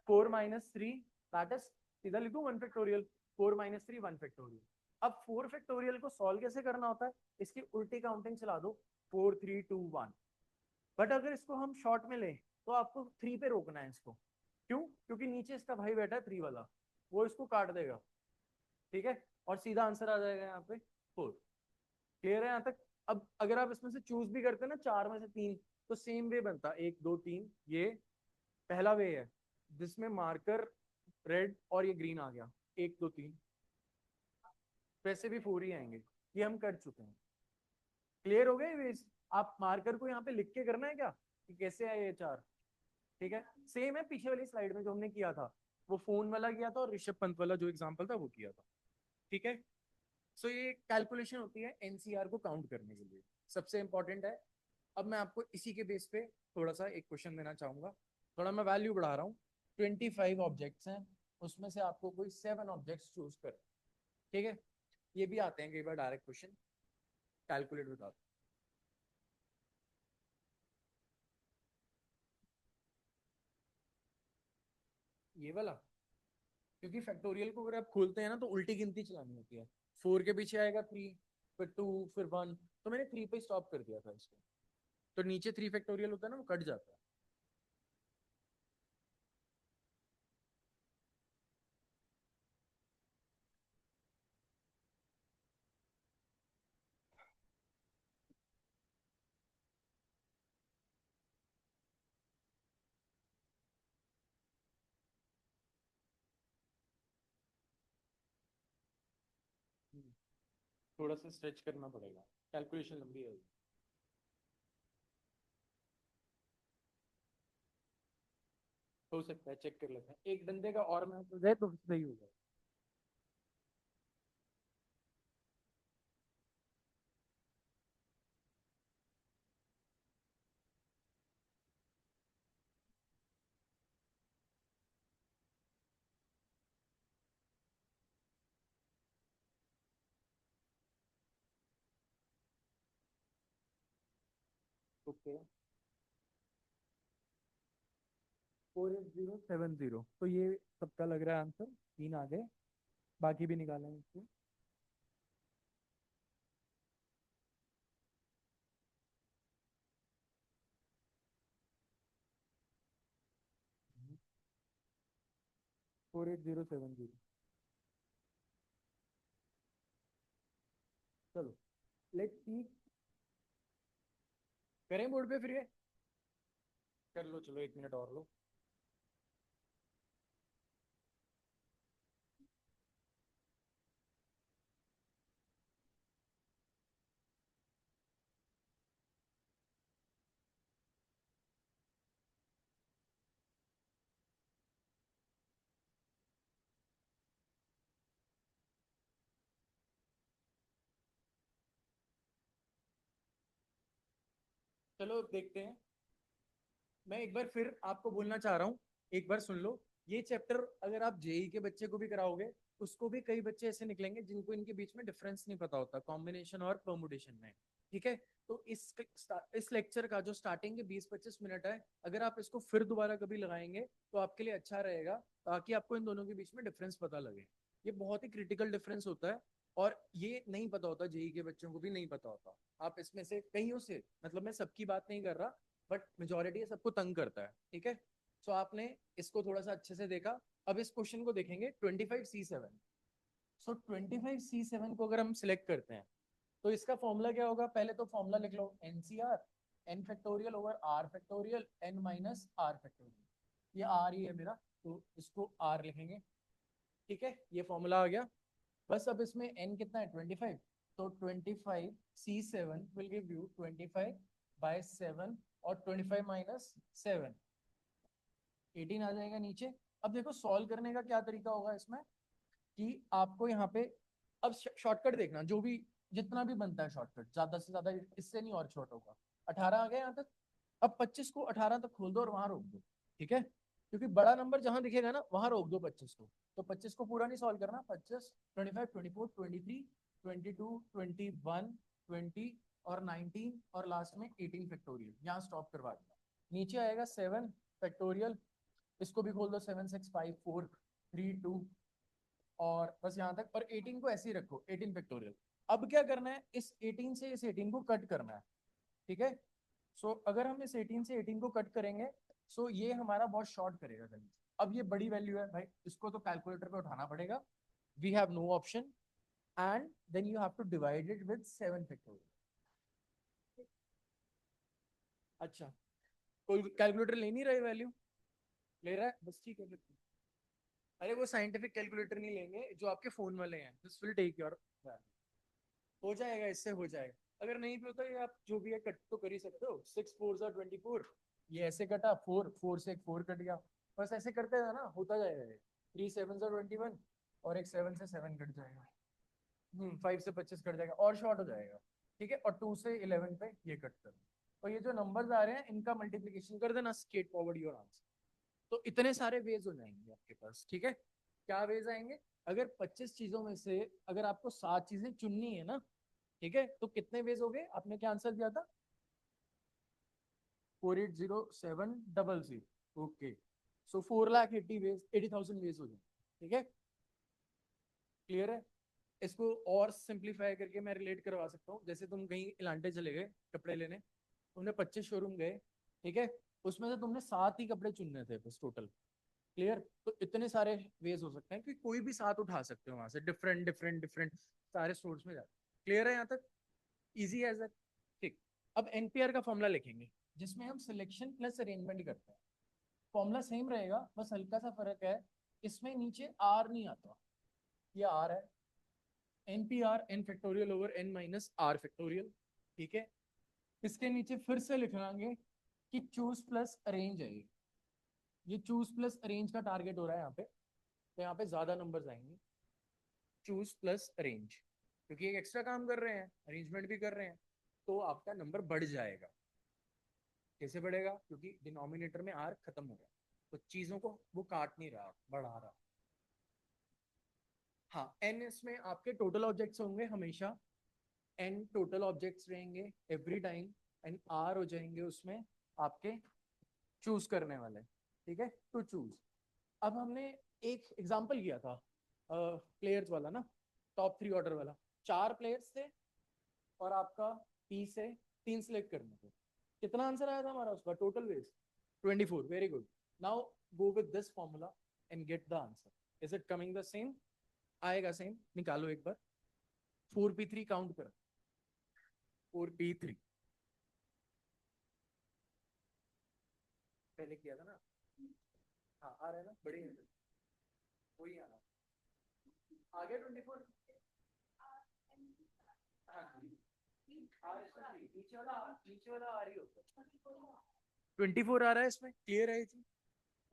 4 minus 3, that is, सीधा लिखूं 1 फैक्टोरियल, 4 माइनस 3 1 फैक्टोरियल। अब 4 फैक्टोरियल को सॉल्व कैसे करना होता है, इसकी उल्टी काउंटिंग चला दो, 4 3 2 1। बट अगर इसको हम शॉर्ट में लें तो आपको 3 पे रोकना है इसको। क्यों, क्योंकि नीचे इसका भाई बैठा है 3 वाला, वो इसको काट देगा। ठीक है, और सीधा आंसर आ जाएगा यहाँ पे 4। क्लियर है यहाँ तक। अब अगर आप इसमें से चूज भी करते हैं ना 4 में से 3, तो सेम वे बनता, 1 2 3, ये पहला वे है जिसमें मार्कर रेड और ये ग्रीन आ गया, 1 2 3, वैसे भी 4 ही आएंगे, ये हम कर चुके हैं। क्लियर हो गए वेज। आप मार्कर को यहाँ पे लिख के करना है क्या कि कैसे आए ये 4। ठीक है, सेम है पीछे वाली स्लाइड में जो हमने किया था, वो फोन वाला किया था और ऋषभ पंत वाला जो एग्जाम्पल था वो किया था। ठीक है, सो ये कैलकुलेशन होती है एनसीआर को काउंट करने के लिए, सबसे इंपॉर्टेंट है। अब मैं आपको इसी के बेस पे थोड़ा सा एक क्वेश्चन देना चाहूंगा, थोड़ा मैं वैल्यू बढ़ा रहा हूँ। 25 ऑब्जेक्ट्स हैं, उसमें से आपको कोई 7 ऑब्जेक्ट्स चूज कर। ठीक है, ये भी आते हैं कई बार डायरेक्ट क्वेश्चन, कैलकुलेट बता दो ये वाला। क्योंकि फैक्टोरियल को अगर आप खोलते हैं ना तो उल्टी गिनती चलानी होती है, 4 के पीछे आएगा 3, फिर 2, फिर 1, तो मैंने 3 पे स्टॉप कर दिया था इसको। तो नीचे 3 फैक्टोरियल होता है ना, वो कट जाता है। थोड़ा सा स्ट्रेच करना पड़ेगा, कैलकुलेशन लंबी है। हो सकता है, चेक कर लेते हैं, एक डंडे का और मैच हो जाए तो सही हो जाए। ओके, 48070, तो ये सबका लग रहा है आंसर, 3 आ गए, बाकी भी निकालेंगे इसको। 48070, चलो लेट्स सी, करें बोर्ड पे फिर ये, कर लो, चलो 1 मिनट और लो। चलो देखते हैं, मैं एक बार फिर आपको बोलना चाह रहा हूँ, एक बार सुन लो। ये चैप्टर अगर आप जेई के बच्चे को भी कराओगे, उसको भी कई बच्चे ऐसे निकलेंगे जिनको इनके बीच में डिफरेंस नहीं पता होता कॉम्बिनेशन और परमुटेशन में। ठीक है, तो इस लेक्चर का जो स्टार्टिंग के 20-25 मिनट है, अगर आप इसको फिर दोबारा कभी लगाएंगे तो आपके लिए अच्छा रहेगा, ताकि आपको इन दोनों के बीच में डिफरेंस पता लगे। ये बहुत ही क्रिटिकल डिफरेंस होता है, और ये नहीं पता होता, जेई के बच्चों को भी नहीं पता होता। आप इसमें से कईयों से, मतलब मैं सबकी बात नहीं कर रहा, बट मेजोरिटी सबको तंग करता है। ठीक है, सो आपने इसको थोड़ा सा अच्छे से देखा। अब इस क्वेश्चन को देखेंगे 25C7। सो 25C7 को अगर हम सिलेक्ट करते हैं तो इसका फॉर्मूला क्या होगा, पहले तो फॉर्मूला लिख लो, nCr n factorial over r factorial n minus r factorial. ये आर ही है मेरा, तो इसको आर लिखेंगे। ठीक है, ये फॉर्मूला आ गया। बस अब इसमें एन कितना है 25, तो 25 C7 will give you 25 by 7 और 25 minus 7 18 आ जाएगा नीचे। अब देखो सॉल्व करने का क्या तरीका होगा इसमें कि आपको यहाँ पे अब शॉर्टकट देखना, जो भी जितना भी बनता है शॉर्टकट, ज्यादा से ज्यादा इससे नहीं और शॉर्ट होगा। 18 आ गया यहाँ तक। अब 25 को 18 तक खोल दो और वहां रोक दो, ठीक है, क्योंकि बड़ा नंबर जहां दिखेगा ना वहां रोक दो 25 को। तो 25 को पूरा नहीं सॉल्व करना, 25 25 24 23 22 21 20 और 19 और लास्ट में 18 फैक्टोरियल, यहाँ स्टॉप करवा दिया। नीचे आएगा 7 फैक्टोरियल, इसको भी खोल दो, 7 6 5 4 3 2 और बस यहाँ तक। और 18 को ऐसे ही रखो, 18 फैक्टोरियल। अब क्या करना है, इस 18 से इस 18 को कट करना है, ठीक है। सो अगर हम इस 18 से 18 को कट करेंगे, सो ये हमारा बहुत शॉर्ट करेगा गणित। अब ये बड़ी वैल्यू है भाई, इसको तो कैलकुलेटर पे उठाना पड़ेगा, we have no option, and then you have to divide it with 7 factorial. अच्छा, कोई कैलकुलेटर ले नहीं रहे, वैल्यू ले रहा है बस, ठीक है फिर। अरे वो साइंटिफिक कैलकुलेटर नहीं लेंगे जो आपके फोन वाले हैं, दिस विल टेक योर, हो जाएगा, इससे हो जाएगा। अगर नहीं भी होता है आप जो भी है कट तो कर ही सकते हो। 6 4 24, ये ऐसे कटा, 4 4 से एक 4 कट गया, बस ऐसे करते हैं ना, होता जाएगा ये। 3 7 21 और एक 7 से 7 कट जाएगा, 5 से 25 कट जाएगा और शॉर्ट हो जाएगा, ठीक है। और 2 से 11 पे ये कट कर, और ये जो नंबर्स आ रहे हैं इनका मल्टीप्लीकेशन कर देना, स्ट्रेट फॉरवर्ड योर आंसर। तो इतने सारे वेज हो जाएंगे आपके पास, ठीक है। क्या वेज आएंगे, अगर 25 चीजों में से अगर आपको 7 चीजें चुननी है ना, ठीक है, तो कितने वेज हो गए, आपने क्या आंसर दिया था, 480700, ओके। सो 4,80,000 वेज, 80,000 वेज हो जाए, ठीक है। क्लियर है। इसको और सिंप्लीफाई करके मैं रिलेट करवा सकता हूँ, जैसे तुम कहीं इलांटे चले गए कपड़े लेने, तुमने 25 शोरूम गए, ठीक है, उसमें से तुमने 7 ही कपड़े चुनने थे बस टोटल। क्लियर। तो इतने सारे वेज हो सकते हैं कि कोई भी 7 उठा सकते हो वहां से, डिफरेंट डिफरेंट डिफरेंट सारे सोर्स में जाते। क्लियर है यहाँ तक, इजी एज दैट, ठीक। अब एनपीआर का फॉर्मूला लिखेंगे, जिसमें हम सिलेक्शन प्लस अरेंजमेंट करते हैं। फॉर्मूला सेम रहेगा, बस हल्का सा फर्क है, इसमें नीचे आर नहीं आता, ये आर है, n p r, n factorial over n minus r factorial, ठीक है। इसके नीचे फिर से लिख लेंगे कि चूज प्लस अरेंज है, ये चूज प्लस अरेंज का टारगेट हो रहा है यहाँ पे, तो यहाँ पे ज्यादा नंबर्स आएंगे, चूज प्लस अरेंज, क्योंकि एक एक्स्ट्रा काम कर रहे हैं, अरेंजमेंट भी कर रहे हैं, तो आपका नंबर बढ़ जाएगा। कैसे बढ़ेगा, क्योंकि डिनोमिनेटर में आर खत्म हो गया, तो चीजों को वो काट नहीं रहा, बढ़ा रहा। हाँ, एन इसमें आपके टोटल ऑब्जेक्ट्स होंगे हमेशा, एन टोटल ऑब्जेक्ट्स रहेंगे एवरी टाइम, एंड आर हो जाएंगे उसमें आपके चूज करने वाले, ठीक है, टू चूज। अब हमने एक एग्जांपल किया था प्लेयर्स वाला ना, टॉप 3 ऑर्डर वाला, 4 प्लेयर्स थे और आपका पी से 3 सिलेक्ट करने थे। कितना आंसर आया था हमारा उसका total ways, 24, very good. Now go with this formula and get the answer, is it coming the same, आएगा सेम, निकालो एक बार, 4p3 काउंट कर, 4p3 पहले किया था ना, हाँ आ रहा है ना, बड़ी है वही आना, आगे 24, हाँ नीचे वाला आ रही होगा, 24 आ रहा है इसमें, क्लियर है ये चीज।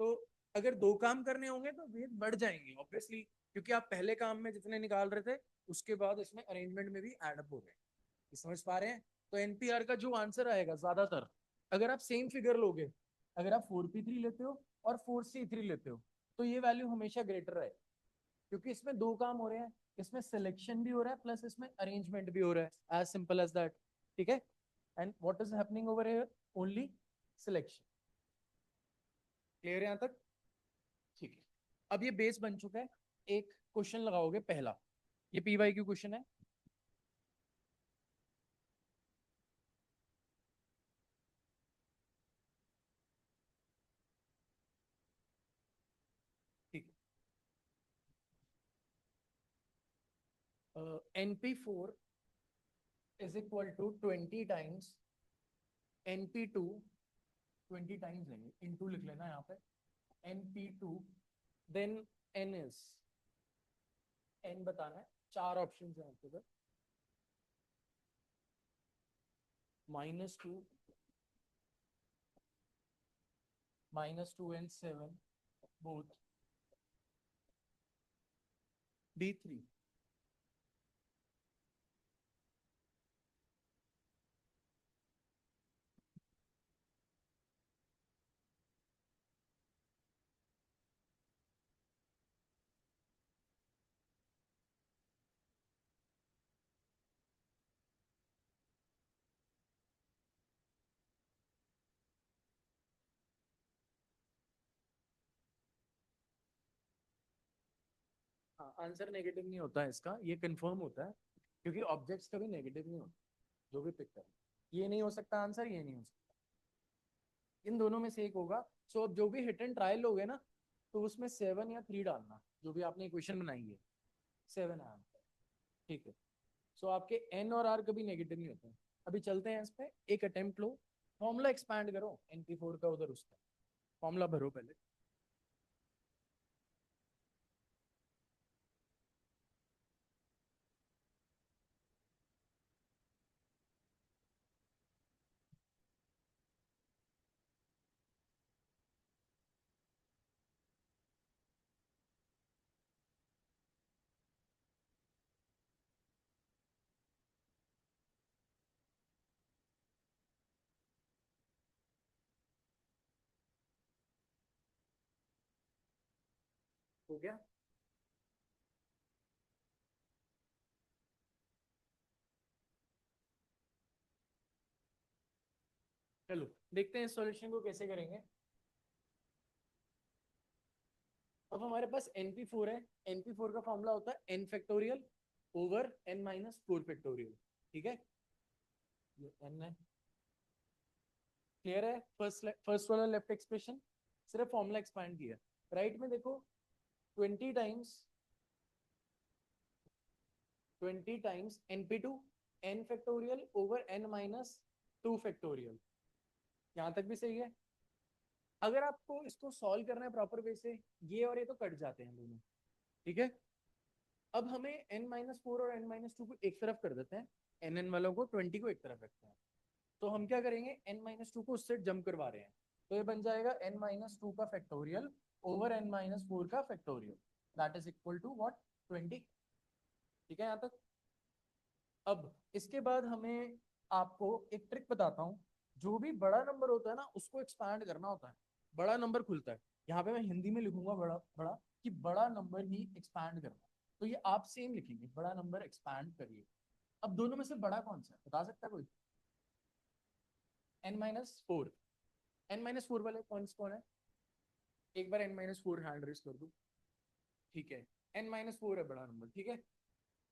तो अगर 2 काम करने होंगे तो वेट बढ़ जाएंगे ऑब्वियसली, क्योंकि आप पहले काम में जितने निकाल रहे थे उसके बाद इसमें अरेंजमेंट में भी एडअप हो गए, समझ पा रहे हैं। तो एनपीआर का जो आंसर आएगा ज्यादातर, अगर आप सेम फिगर लोगे, अगर आप 4p3 लेते हो और 4c3 लेते हो, तो ये वैल्यू हमेशा ग्रेटर है, क्योंकि इसमें 2 काम हो रहे हैं, इसमें सिलेक्शन भी हो रहा है प्लस इसमें अरेंजमेंट भी हो रहा है, एज सिंपल एज दैट, ठीक है। And what is happening over here, only selection. Clear है यहाँ तक, ठीक है। अब ये बेस बन चुका है, एक क्वेश्चन लगाओगे पहला, ये पीवाई क्यू क्वेश्चन है, ठीक है। NP4 is equal to 20 times NP2, 20 times है, इनटू लिख लेना यहाँ पे, NP2, then N is, N बताना है, 4 ऑप्शन है आपके पास, -2 -2 and 7 both D3. हाँ, आंसर नेगेटिव नहीं होता है इसका, ये कंफर्म होता है क्योंकि ऑब्जेक्ट्स कभी नेगेटिव नहीं होते जो भी पिक करें। ये नहीं हो सकता आंसर, ये नहीं हो सकता, इन दोनों में से एक होगा। सो अब जो भी हिट एंड ट्रायल लोगे ना, तो उसमें 7 या 3 डालना, जो भी आपने इक्वेशन बनाई है 7 है आंसर। ठीक है। सो आपके एन और आर कभी नेगेटिव नहीं होते हैं। अभी चलते हैं इस पे, एक अटेम्प्ट लो, फॉर्मूला एक्सपैंड करो NP4 का, उधर उसका फॉर्मूला भरो पहले। हो गया। चलो देखते हैं इस सॉल्यूशन को कैसे करेंगे। अब हमारे पास NP4 है। NP4 का फॉर्मूला होता है n factorial over n-4 factorial. ठीक है, ये n है। क्लियर है? फर्स्ट वाला लेफ्ट एक्सप्रेशन सिर्फ फॉर्मूला एक्सपैंड किया। राइट में देखो, 20 times 20 times NP2 n factorial over n-2 factorial. यहां तक भी सही है। अगर आपको इसको सॉल्व करना है प्रॉपर वे से, ये और ये तो कट जाते हैं दोनों। ठीक है, अब हमें n-4 और n-2 को एक तरफ कर देते हैं, n वालों को 20 को एक तरफ रखते हैं। तो हम क्या करेंगे, n-2 को उससे जम करवा रहे हैं, तो ये बन जाएगा n-2 का फैक्टोरियल ओवर n-4 का factorial, that is equal to what, 20। ठीक है यहाँ तक। अब इसके बाद हमें, आपको एक ट्रिक बताता हूँ। जो भी बड़ा नंबर होता है ना, उसको एक्सपैंड करना होता है। बड़ा नंबर खुलता है, यहाँ पे मैं हिंदी में लिखूंगा बड़ा बड़ा, कि बड़ा नंबर ही एक्सपैंड करना। तो ये आप सेम लिखेंगे, बड़ा नंबर एक्सपैंड करिए। अब दोनों में से बड़ा कौन सा है, बता सकता है कोई? n-4। n-4 वाले कौन कौन है? एक बार n-4 हैंड रेस कर दो। ठीक है, n-4 है बड़ा नंबर। ठीक है,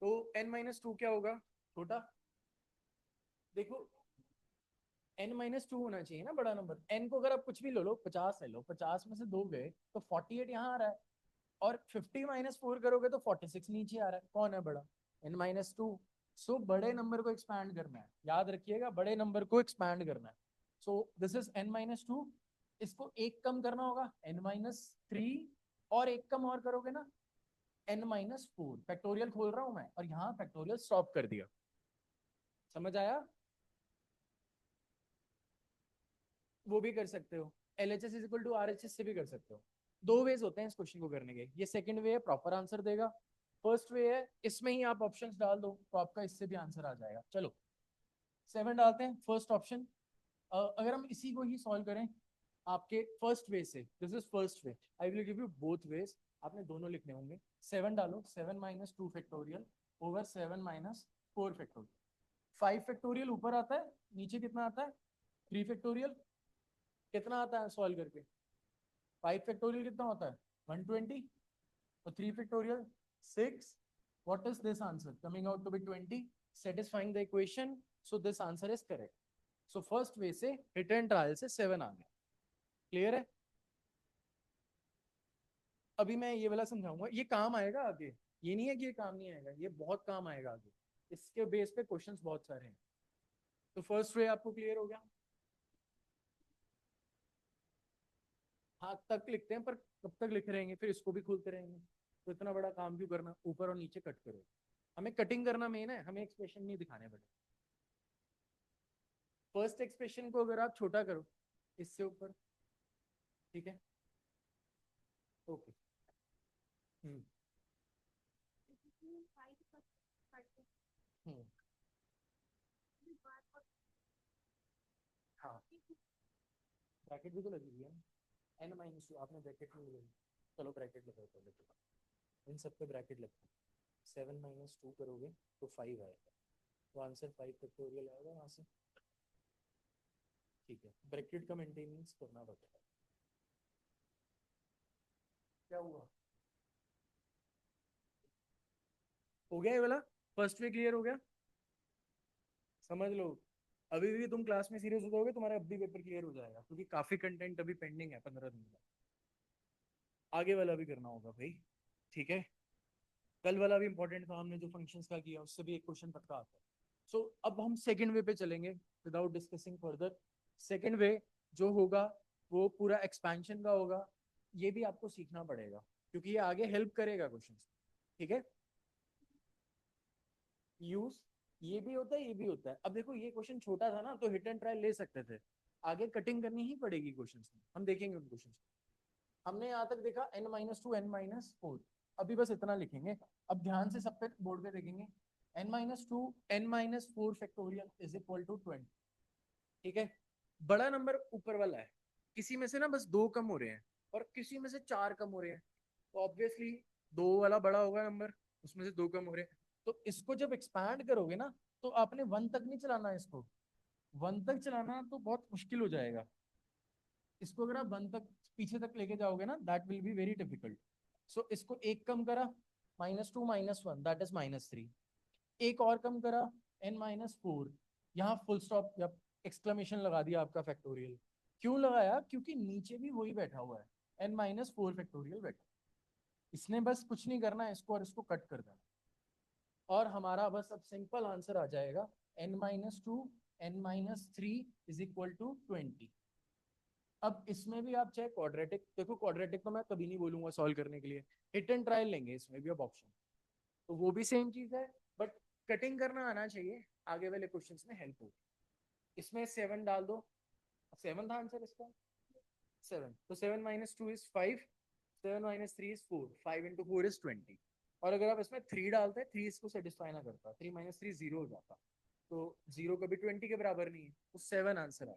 तो n-2 क्या होगा, छोटा। देखो, n-2 होना चाहिए ना बड़ा नंबर। n को अगर आप कुछ भी ले लो, 50 ले लो, 50 में से 2 गए तो 48 यहाँ आ रहा है। और 50-4 करोगे तो 46 नीचे आ रहा है। कौन है बड़ा? n-2। सो बड़े नंबर को एक्सपैंड करना है, याद रखिएगा, बड़े नंबर को एक्सपैंड करना है। So this is n-2। इसको एक कम करना होगा, n-3। और एक कम और करोगे ना, n-4। फैक्टोरियल खोल रहा हूं मैं, और यहाँ फैक्टोरियल स्टॉप कर दिया। समझ आया? वो भी कर सकते हो, LHS is equal to RHS से भी कर सकते हो। दो वेज होते हैं इस क्वेश्चन को करने के। ये सेकंड वे है, प्रॉपर आंसर देगा। फर्स्ट वे है, इसमें ही आप ऑप्शंस डाल दो तो आपका इससे भी आंसर आ जाएगा। चलो 7 डालते हैं, फर्स्ट ऑप्शन। अगर हम इसी को ही सॉल्व करें आपके फर्स्ट वे से, this is first way, I will give you both ways, आपने दोनों लिखने होंगे। 7 डालो, 7-2 फैक्टोरियल ओवर 7-4 फैक्टोरियल। 5 फैक्टोरियल ऊपर आता है, नीचे कितना आता है, 3 फैक्टोरियल। कितना आता है सॉल्व करके? 5 फैक्टोरियल कितना होता है, 120। और 3 factorial 6। what is this answer coming out to be 20, satisfying the equation, so this answer is correct. So first way से hit and trial से 7 आ गया। क्लियर है? अभी मैं ये वाला समझाऊंगा, ये काम आएगा आगे। ये नहीं है कि ये काम नहीं आएगा, ये बहुत काम आएगा आगे। इसके बेस पे क्वेश्चंस बहुत सारे हैं। तो फर्स्ट वे आपको क्लियर हो गया? हाथ तक लिखते हैं, पर कब तक लिख रहेंगे, फिर इसको भी खोलते रहेंगे। तो इतना बड़ा काम क्यों करना, ऊपर और नीचे कट करो। हमें कटिंग करना मेन है, हमें एक्सप्रेशन नहीं दिखाने पड़े। फर्स्ट एक्सप्रेशन को अगर आप छोटा करो इससे ऊपर, ठीक है, ओके। हम्म हम्म हाँ, ब्रैकेट भी तो लगी हुई है ना, एन माइनस टू आपने ब्रैकेट नहीं लगाई, चलो ब्रैकेट लगाओ पहले तो, इन सब पे ब्रैकेट लगता है। 7 - 2 करोगे तो 5 आएगा, तो आंसर 5 फैक्टोरियल आएगा यहाँ से। ठीक है, ब्रैकेट का मेंटेनेंस करना पड़ता है। क्या हुआ, हो गया ये वाला, फर्स्ट वे क्लियर हो गया, समझ लो। अभी भी तुम क्लास में सीरियस हो जाओगे, तुम्हारा अभी पेपर क्लियर हो जाएगा, क्योंकि काफी कंटेंट अभी पेंडिंग है 15 दिन का। आगे वाला भी करना होगा भाई, ठीक है। कल वाला भी इंपॉर्टेंट था, हमने जो फंक्शंस का किया उससे भी एक क्वेश्चन पक्का आता है। सो अब हम सेकंड वे पे चलेंगे विदाउट डिस्कसिंग फर्दर। सेकंड वे जो होगा वो पूरा एक्सपेंशन का होगा, ये भी आपको सीखना पड़ेगा क्योंकि ये आगे हेल्प करेगा क्वेश्चन, ठीक है। यूज, ये भी होता है ये भी होता है। अब देखो ये क्वेश्चन छोटा था ना तो हिट एंड ट्रायल ले सकते थे, आगे कटिंग करनी ही पड़ेगी क्वेश्चन में, हम देखेंगे उन क्वेश्चन। हमने यहाँ तक देखा n - 2 n - 4, अभी बस इतना लिखेंगे। अब ध्यान से सब पे बोर्ड पे देखेंगे, n - 2 n - 4 factorial is equal to 20, ठीक है। बड़ा नंबर ऊपर वाला है, किसी में से ना बस दो कम हो रहे हैं और किसी में से चार कम हो रहे हैं, तो ऑब्वियसली दो वाला बड़ा होगा नंबर, उसमें से दो कम हो रहे हैं। तो इसको जब एक्सपैंड करोगे ना तो आपने वन तक नहीं चलाना, इसको वन तक चलाना तो बहुत मुश्किल हो जाएगा। इसको अगर आप वन तक पीछे तक लेके जाओगे ना that will be very difficult. So इसको एक कम करा, -2 -1 दैट इज -3, एक और कम करा n - 4, यहाँ फुल स्टॉप या एक्सक्लेमेशन लगा दिया आपका फैक्टोरियल। क्यों लगाया, क्योंकि नीचे भी वही बैठा हुआ है, n - 4 फैक्टोरियल बैठा, इसने बस कुछ नहीं करना है, इसको और इसको कट कर देना और हमारा बस अब सिंपल आंसर आ जाएगा, n - 2 n - 3 is equal to 20। अब इसमें भी आप चाहे क्वाड्रेटिक देखो, क्वाड्रेटिक तो मैं कभी नहीं बोलूंगा सॉल्व करने के लिए, हिट एंड ट्रायल लेंगे इसमें भी अब ऑप्शन, तो वो भी सेम चीज है, बट कटिंग करना आना चाहिए, आगे वाले क्वेश्चंस में हेल्प होगी। इसमें 7 डाल दो, 7 था आंसर इसका, 7, तो 7 - 2 इज 5, 7 - 3 इज 4, 5 × 4 इज 20। और अगर आप इसमें 3 डालते हैं, 3 इसको सेटिस्फाई ना करता, 3 - 3 जीरो हो जाता, तो जीरो कभी 20 के बराबर नहीं है, तो 7 आंसर है।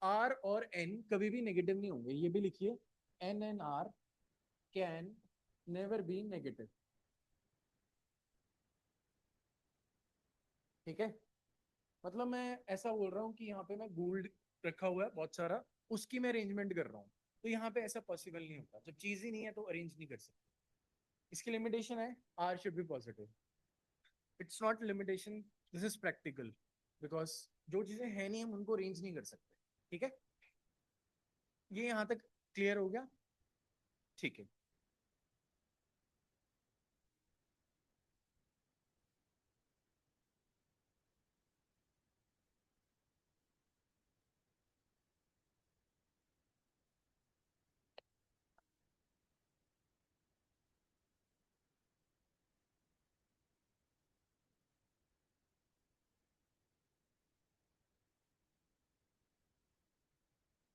आर और एन कभी भी नेगेटिव नहीं होंगे, ये भी लिखिए, n and r can never be negative, ठीक है। मतलब मैं ऐसा बोल रहा हूँ कि यहाँ पे मैं गोल्ड रखा हुआ है बहुत सारा, उसकी मैं अरेंजमेंट कर रहा हूँ, तो यहाँ पे ऐसा पॉसिबल नहीं होता, जब चीज ही नहीं है तो अरेंज नहीं कर सकते। इसकी लिमिटेशन है, r should be positive, it's not limitation, this is practical, because जो चीजें हैं नहीं हम उनको अरेंज नहीं कर सकते, ठीक है। ये यहाँ तक क्लियर हो गया, ठीक है।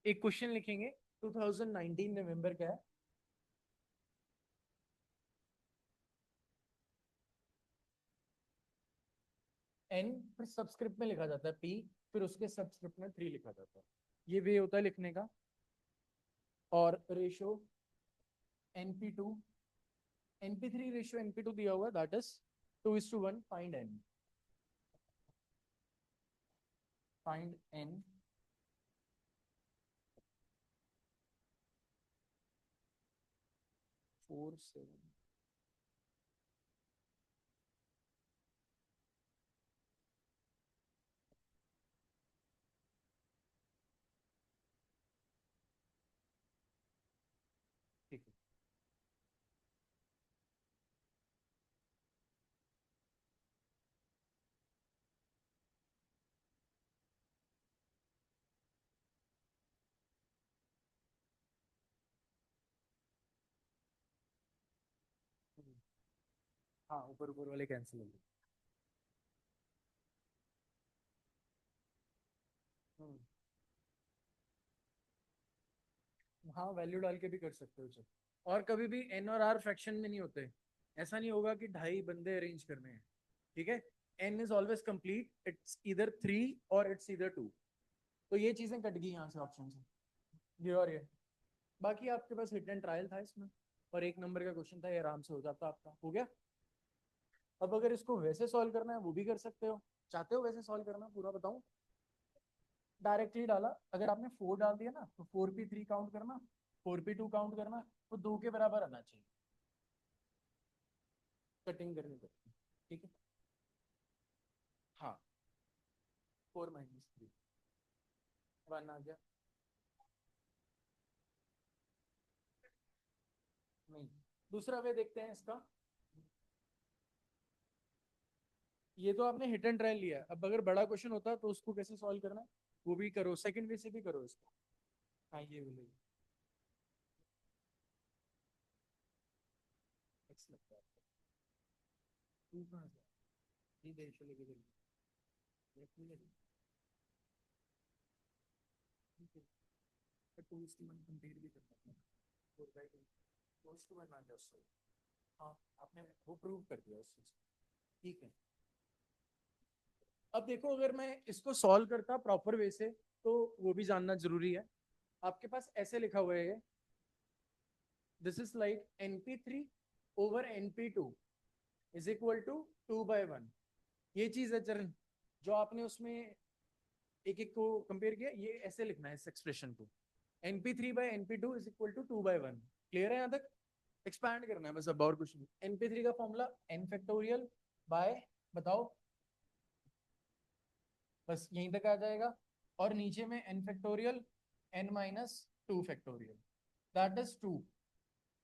एक क्वेश्चन लिखेंगे, 2019 नवंबर का है, एन फिर सबस्क्रिप्ट में लिखा जाता है पी, फिर उसके सबस्क्रिप्ट में 3 लिखा जाता है, ये वे होता है लिखने का। और ratio np2 np3 ratio np2 दिया हुआ, दैट इज 2:1, फाइंड n 4 7, ठीक है। हाँ, ऊपर ऊपर वाले कैंसिल हो गए। हम्म, हाँ वैल्यू डाल के भी कर सकते हो चेक। और कभी भी एन और आर फ्रैक्शन में नहीं होते। ऐसा नहीं होगा कि ढाई बंदे अरेंज करने हैं। ठीक है। N is always complete, it's इधर 3 और इट्स इधर 2। तो ये चीजें कट गई यहाँ से ऑप्शन से, ये और ये। बाकी आपके पास हिट एंड ट्रायल था इसमें, और 1 नंबर का क्वेश्चन था, ये आराम से हो जाता, आपका हो गया। अब अगर इसको वैसे सॉल्व करना है वो भी कर सकते हो। चाहते हो वैसे सॉल्व करना पूरा बताऊं? डायरेक्टली डाला, अगर आपने 4 डाल दिया ना तो 4p3 काउंट करना, 4p2 काउंट करना, तो 2 के बराबर आना चाहिए कटिंग करने पर। ठीक है। हाँ, 4 - 3 1 आ गया। नहीं, दूसरा वे देखते हैं इसका। ये तो आपने हिट एंड ट्रायल लिया है। अब अगर बड़ा क्वेश्चन होता तो उसको कैसे सॉल्व करना है वो भी करो, सेकंड वे से भी करो इसको। हाँ ये बोले एक्स लगता है। टू कहाँ से? ये रेशियो लेके चलिए। ठीक है। पर टू इसकी मन कंपेयर भी कर सकते हैं। 4/2 तो उसको बनना है उससे। हाँ, आपने वो प्रूव कर दिया उस चीज। ठीक है। अब देखो, अगर मैं इसको सॉल्व करता प्रॉपर वे से तो वो भी जानना जरूरी है। आपके पास ऐसे लिखा हुआ है, this is like np3 over np2 is equal to 2/1। ये चीज है चरण, जो आपने उसमें एक एक को कंपेयर किया, ये ऐसे लिखना है इस एक्सप्रेशन को। np3/np2 is equal to 2/1। Clear है यहाँ तक? एक्सपैंड करना है बस, अब और कुछ नहीं। np3 का फॉर्मूला n फैक्टोरियल बाय, बताओ, बस यहीं तक आ जाएगा। और नीचे में n factorial n - 2 factorial, that is 2।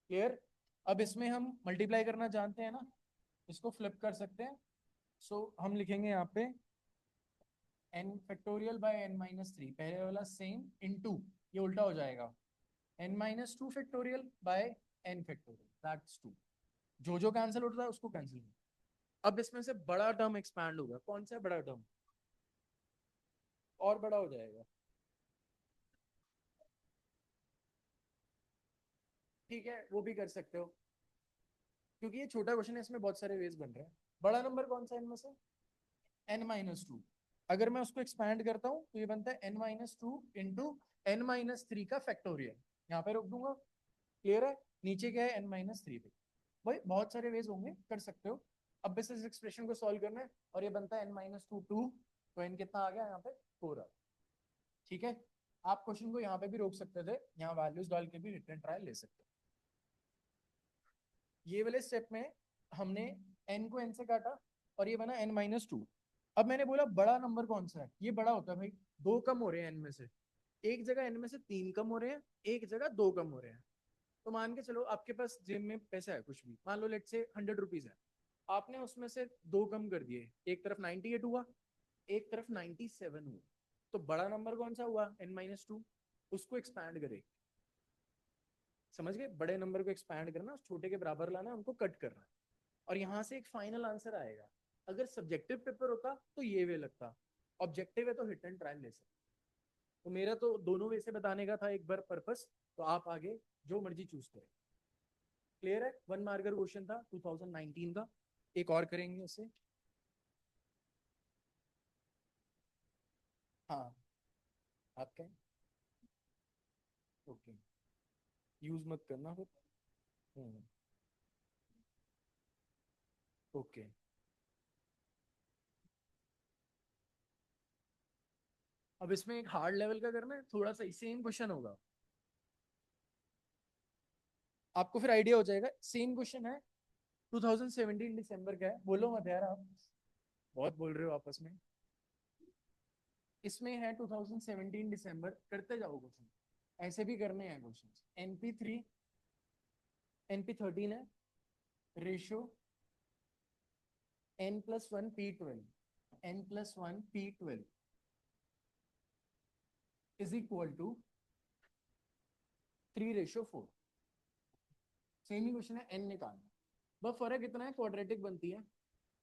Clear? अब इसमें हम मल्टीप्लाई करना जानते हैं ना, इसको फ्लिप कर सकते हैं। सो हम लिखेंगे यहाँ पे n फैक्टोरियल बाय n - 3, पहले वाला सेम इनटू, ये उल्टा हो जाएगा, n - 2 factorial by n factorial, that's 2। जो जो कैंसिल होता है उसको कैंसिल। अब इसमें से बड़ा टर्म एक्सपैंड होगा, कौन सा बड़ा टर्म? और बड़ा हो जाएगा। ठीक है, वो भी कर सकते हो, क्योंकि ये छोटा क्वेश्चन है, इसमें बहुत सारे वेज बन रहे हैं। बड़ा नंबर कौन सा है इनमें से? n - 2। अगर मैं उसको एक्सपैंड करता हूँ तो ये बनता है n - 2 इंटू n - 3 का फैक्टोरियल। यहाँ पे रोक दूंगा। क्लियर है? नीचे क्या है? n - 3 पे। भाई बहुत सारे वेज होंगे, कर सकते हो। अब बस इस एक्सप्रेशन को सॉल्व करना है, और ये बनता है n - 2 2, तो n कितना आ गया यहाँ पे? 4 आ गया। ठीक है। आप क्वेश्चन को यहाँ पे भी रोक सकते थे, यहाँ वैल्यूज डाल के भी रिटर्न ट्रायल ले सकते हो। ये वाले स्टेप में हमने n को n से काटा, और ये बना n - 2। अब मैंने बोला बड़ा नंबर कौन सा है? ये बड़ा होता है भाई, दो कम हो रहे हैं n में से। एक जगह n में से 3 कम हो रहे हैं, एक जगह 2 कम हो रहे हैं। तो मान के चलो आपके पास जेब में पैसा है कुछ भी, मान लो लेट से 100 रुपीज है। आपने उसमें से 2 कम कर दिए, एक तरफ 98 हुआ, एक तरफ 97 हुआ। तो बड़ा नंबर कौन सा हुआ? n - 2। उसको एक्सपैंड करे, समझ गए? बड़े नंबर को एक्सपैंड करना, छोटे के बराबर लाना, उनको कट करना, और यहाँ से एक फाइनल आंसर आएगा। अगर सब्जेक्टिव पेपर होता तो ये वे लगता, ऑब्जेक्टिव है तो हिट एंड ट्रायल ले सकते। तो मेरा तो दोनों वे से बताने का था एक बार पर्पस, तो आप आगे जो मर्जी चूज करें। क्लियर है? 1 मार्कर क्वेश्चन था 2019 का। एक और करेंगे इसे। हाँ, आपका ओके, यूज मत करना फिर। हम्म, ओके। अब इसमें एक हार्ड लेवल का करना है, थोड़ा सा सेम क्वेश्चन होगा, आपको फिर आइडिया हो जाएगा। सेम क्वेश्चन है, 2017 दिसंबर का है। बोलो मत यार आप, बहुत बोल रहे हो आपस में। इसमें है 2017 दिसंबर, करते जाओ क्वेश्चन, ऐसे भी करने हैं क्वेश्चन। np3 np13 है, ratio n+1 p12, n+1 p12 is equal to 3/4। Same ही क्वेश्चन है, n निकालना। बस फर्क इतना है, क्वाड्रेटिक बनती है,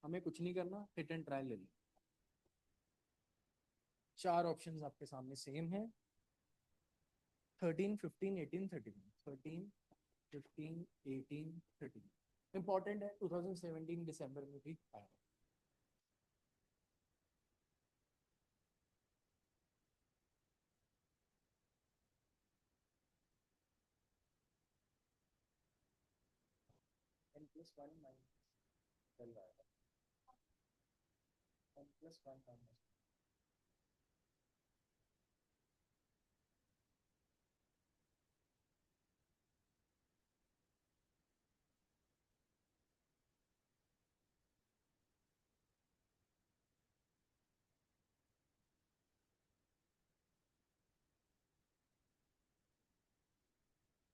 हमें कुछ नहीं करना, हिट एंड ट्रायल ले ली। चार ऑप्शंस आपके सामने सेम है, 13, 15, 18, 13, 13, 15, 18, 13। इंपॉर्टेंट है, 2017 दिसंबर में भी आया। n+1 माइनस 12 आएगा, n+1 माइनस।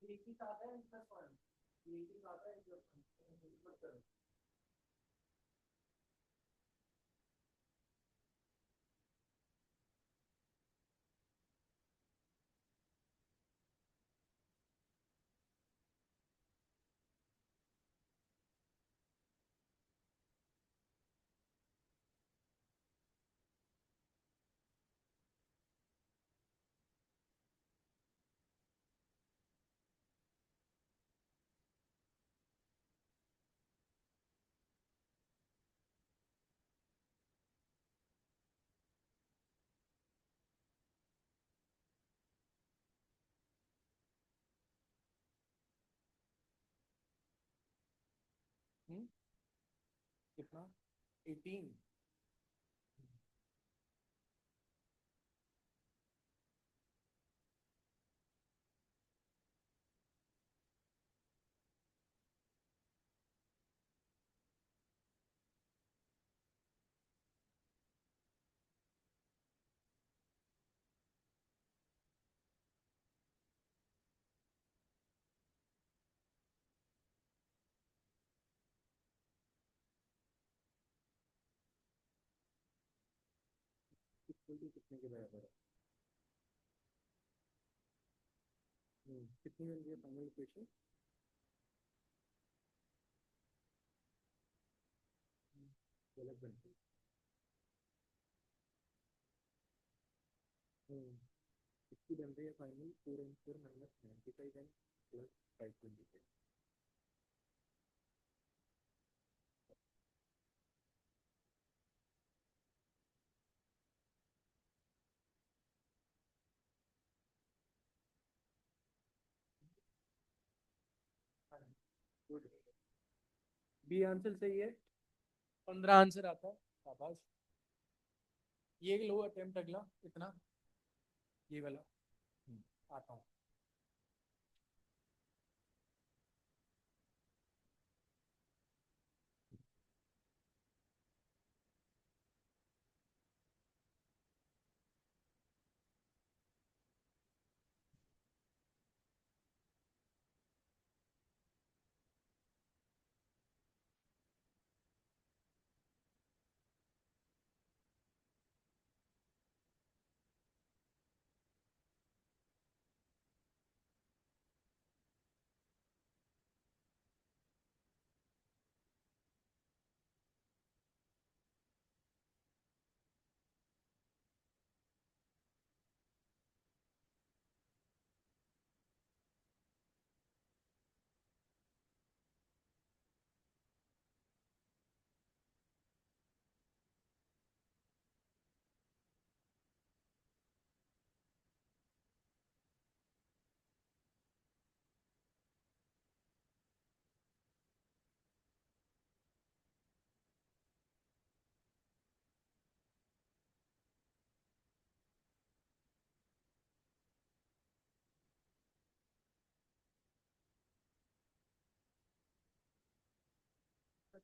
एक ही आता है n+1, एक ही आता है n+1। कितना, 18। कितने के बराबर है, कितनी बन गई फाइनल इक्वेशन? गलत बन गई। कितनी बन रही है final? 4 and 4 minus 95 and plus 525। Good, B answer सही है, 15 आंसर आता है, शाबाश। ये लो अटेम्प्ट अगला इतना, ये वाला। आता हूँ।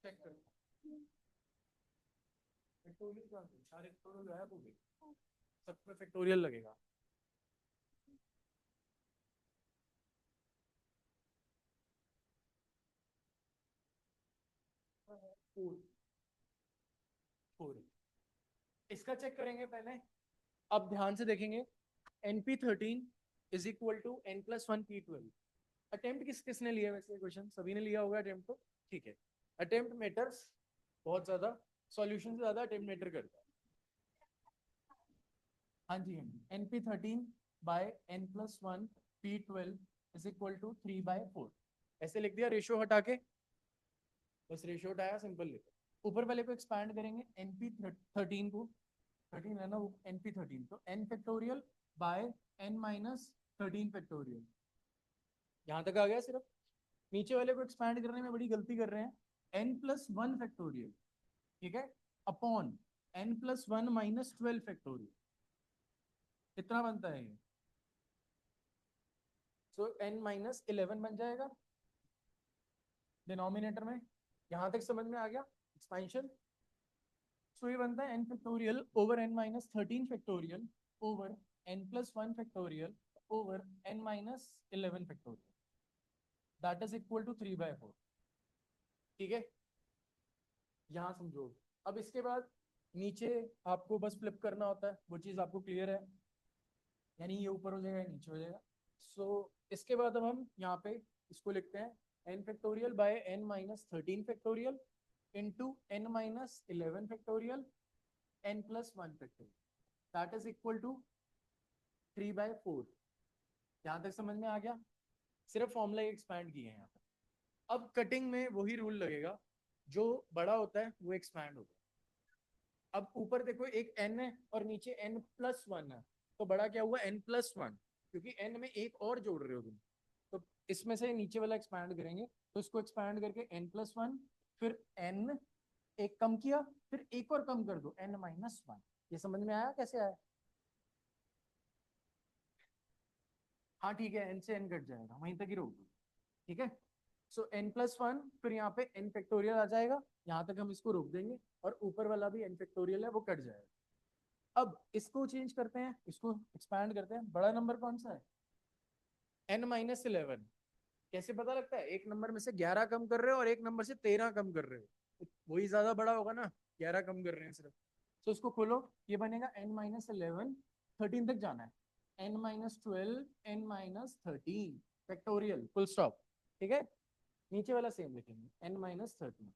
चेक करो, फैक्टोरियल कहाँ से, सारे फैक्टोरियल गायब हो गए, सब में फैक्टोरियल लगेगा। 4, 4। इसका चेक करेंगे पहले, अब ध्यान से देखेंगे। NP13 is equal to n+1 P12। Attempt किस किसने लिया वैसे क्वेश्चन? सभी ने लिया होगा अटेम्प्ट तो, ठीक है। अटेम्प्ट मैटर्स बहुत ज्यादा, सॉल्यूशन से ज्यादा अटेम्प्ट मैटर करता है। हाँ जी, हाँ जी, np13/n+1 p12 = 3/4 ऐसे लिख दिया, रेशियो हटा के, बस रेशियो हटाया, सिंपल लिखो। ऊपर वाले को एक्सपैंड करेंगे, np13 को, 13 है ना वो, np13 तो n⁻13 यहाँ तक आ गया सिर्फ। नीचे वाले को एक्सपैंड करने में बड़ी गलती कर रहे हैं, n+1 ठीक है, अपॉन n+1 - 12 कितना बनता है ये, सो n-11 बन जाएगा डिनोमिनेटर में। यहां तक समझ में आ गया एक्सपेंशन। सो ये बनता है n⁻n/n-13 over n+1 over n-11 that is equal to 3/4। ठीक है, यहाँ समझो। अब इसके बाद नीचे आपको बस फ्लिप करना होता है, वो चीज़ आपको क्लियर है, यानी ये ऊपर हो जाएगा, नीचे हो जाएगा। इसके बाद अब हम यहाँ पे इसको लिखते हैं n⁻n-13 into n-11 n+1 that is equal to 3/4। यहाँ तक समझ में आ गया, सिर्फ फॉर्मूला एक्सपैंड किए हैं यहाँ पे। अब कटिंग में वही रूल लगेगा, जो बड़ा होता है वो एक्सपैंड होता है। अब ऊपर देखो एक n है और नीचे n+1 है, तो बड़ा क्या हुआ, n+1, क्योंकि n में एक और जोड़ रहे हो तुम, तो इसमें से नीचे वाला एक्सपैंड करेंगे, तो इसको एक्सपैंड करके n+1, फिर n एक कम किया, फिर एक और कम कर दो n-1। ये समझ में आया कैसे आया? हाँ ठीक है, n से n कट जाएगा, वहीं तक ही रोक दो। ठीक है, सो n+1, फिर यहाँ पे n फैक्टोरियल आ जाएगा, यहाँ तक हम इसको रोक देंगे, और ऊपर वाला भी n फैक्टोरियल है वो कट जाएगा। अब इसको चेंज करते हैं, इसको एक्सपैंड करते हैं, बड़ा नंबर कौन सा है, n-11। कैसे पता लगता है, एक नंबर में से 11 कम कर रहे हो और एक नंबर से 13 कम कर रहे हो, तो वही ज्यादा बड़ा होगा ना, 11 कम कर रहे हैं सिर्फ। तो इसको खोलो, ये बनेगा n-11, 13 तक जाना है, n-12 n-13 factorial, full stop. ठीक है, नीचे वाला सेम लिखेंगे n-13।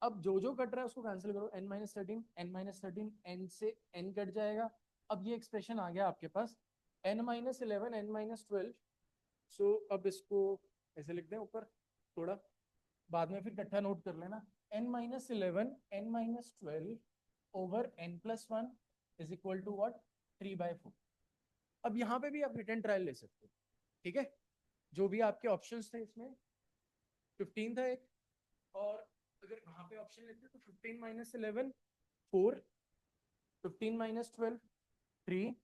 अब जो जो कट रहा है उसको कैंसिल करो, n-13 n से n कट जाएगा। अब ये एक्सप्रेशन आ गया आपके पास, n-11 n-12। सो अब इसको ऐसे लिखते हैं ऊपर, थोड़ा बाद में फिर इकट्ठा नोट कर लेना, n-11 n-12 over n+1 is equal to what, 3/4। अब यहाँ पे भी आप रिटर्न ट्रायल ले सकते हो। ठीक है, जो भी आपके ऑप्शंस थे इसमें 15 था एक, और अगर वहां पे ऑप्शन लेते तो 15 - 11 4, 15 - 12 3,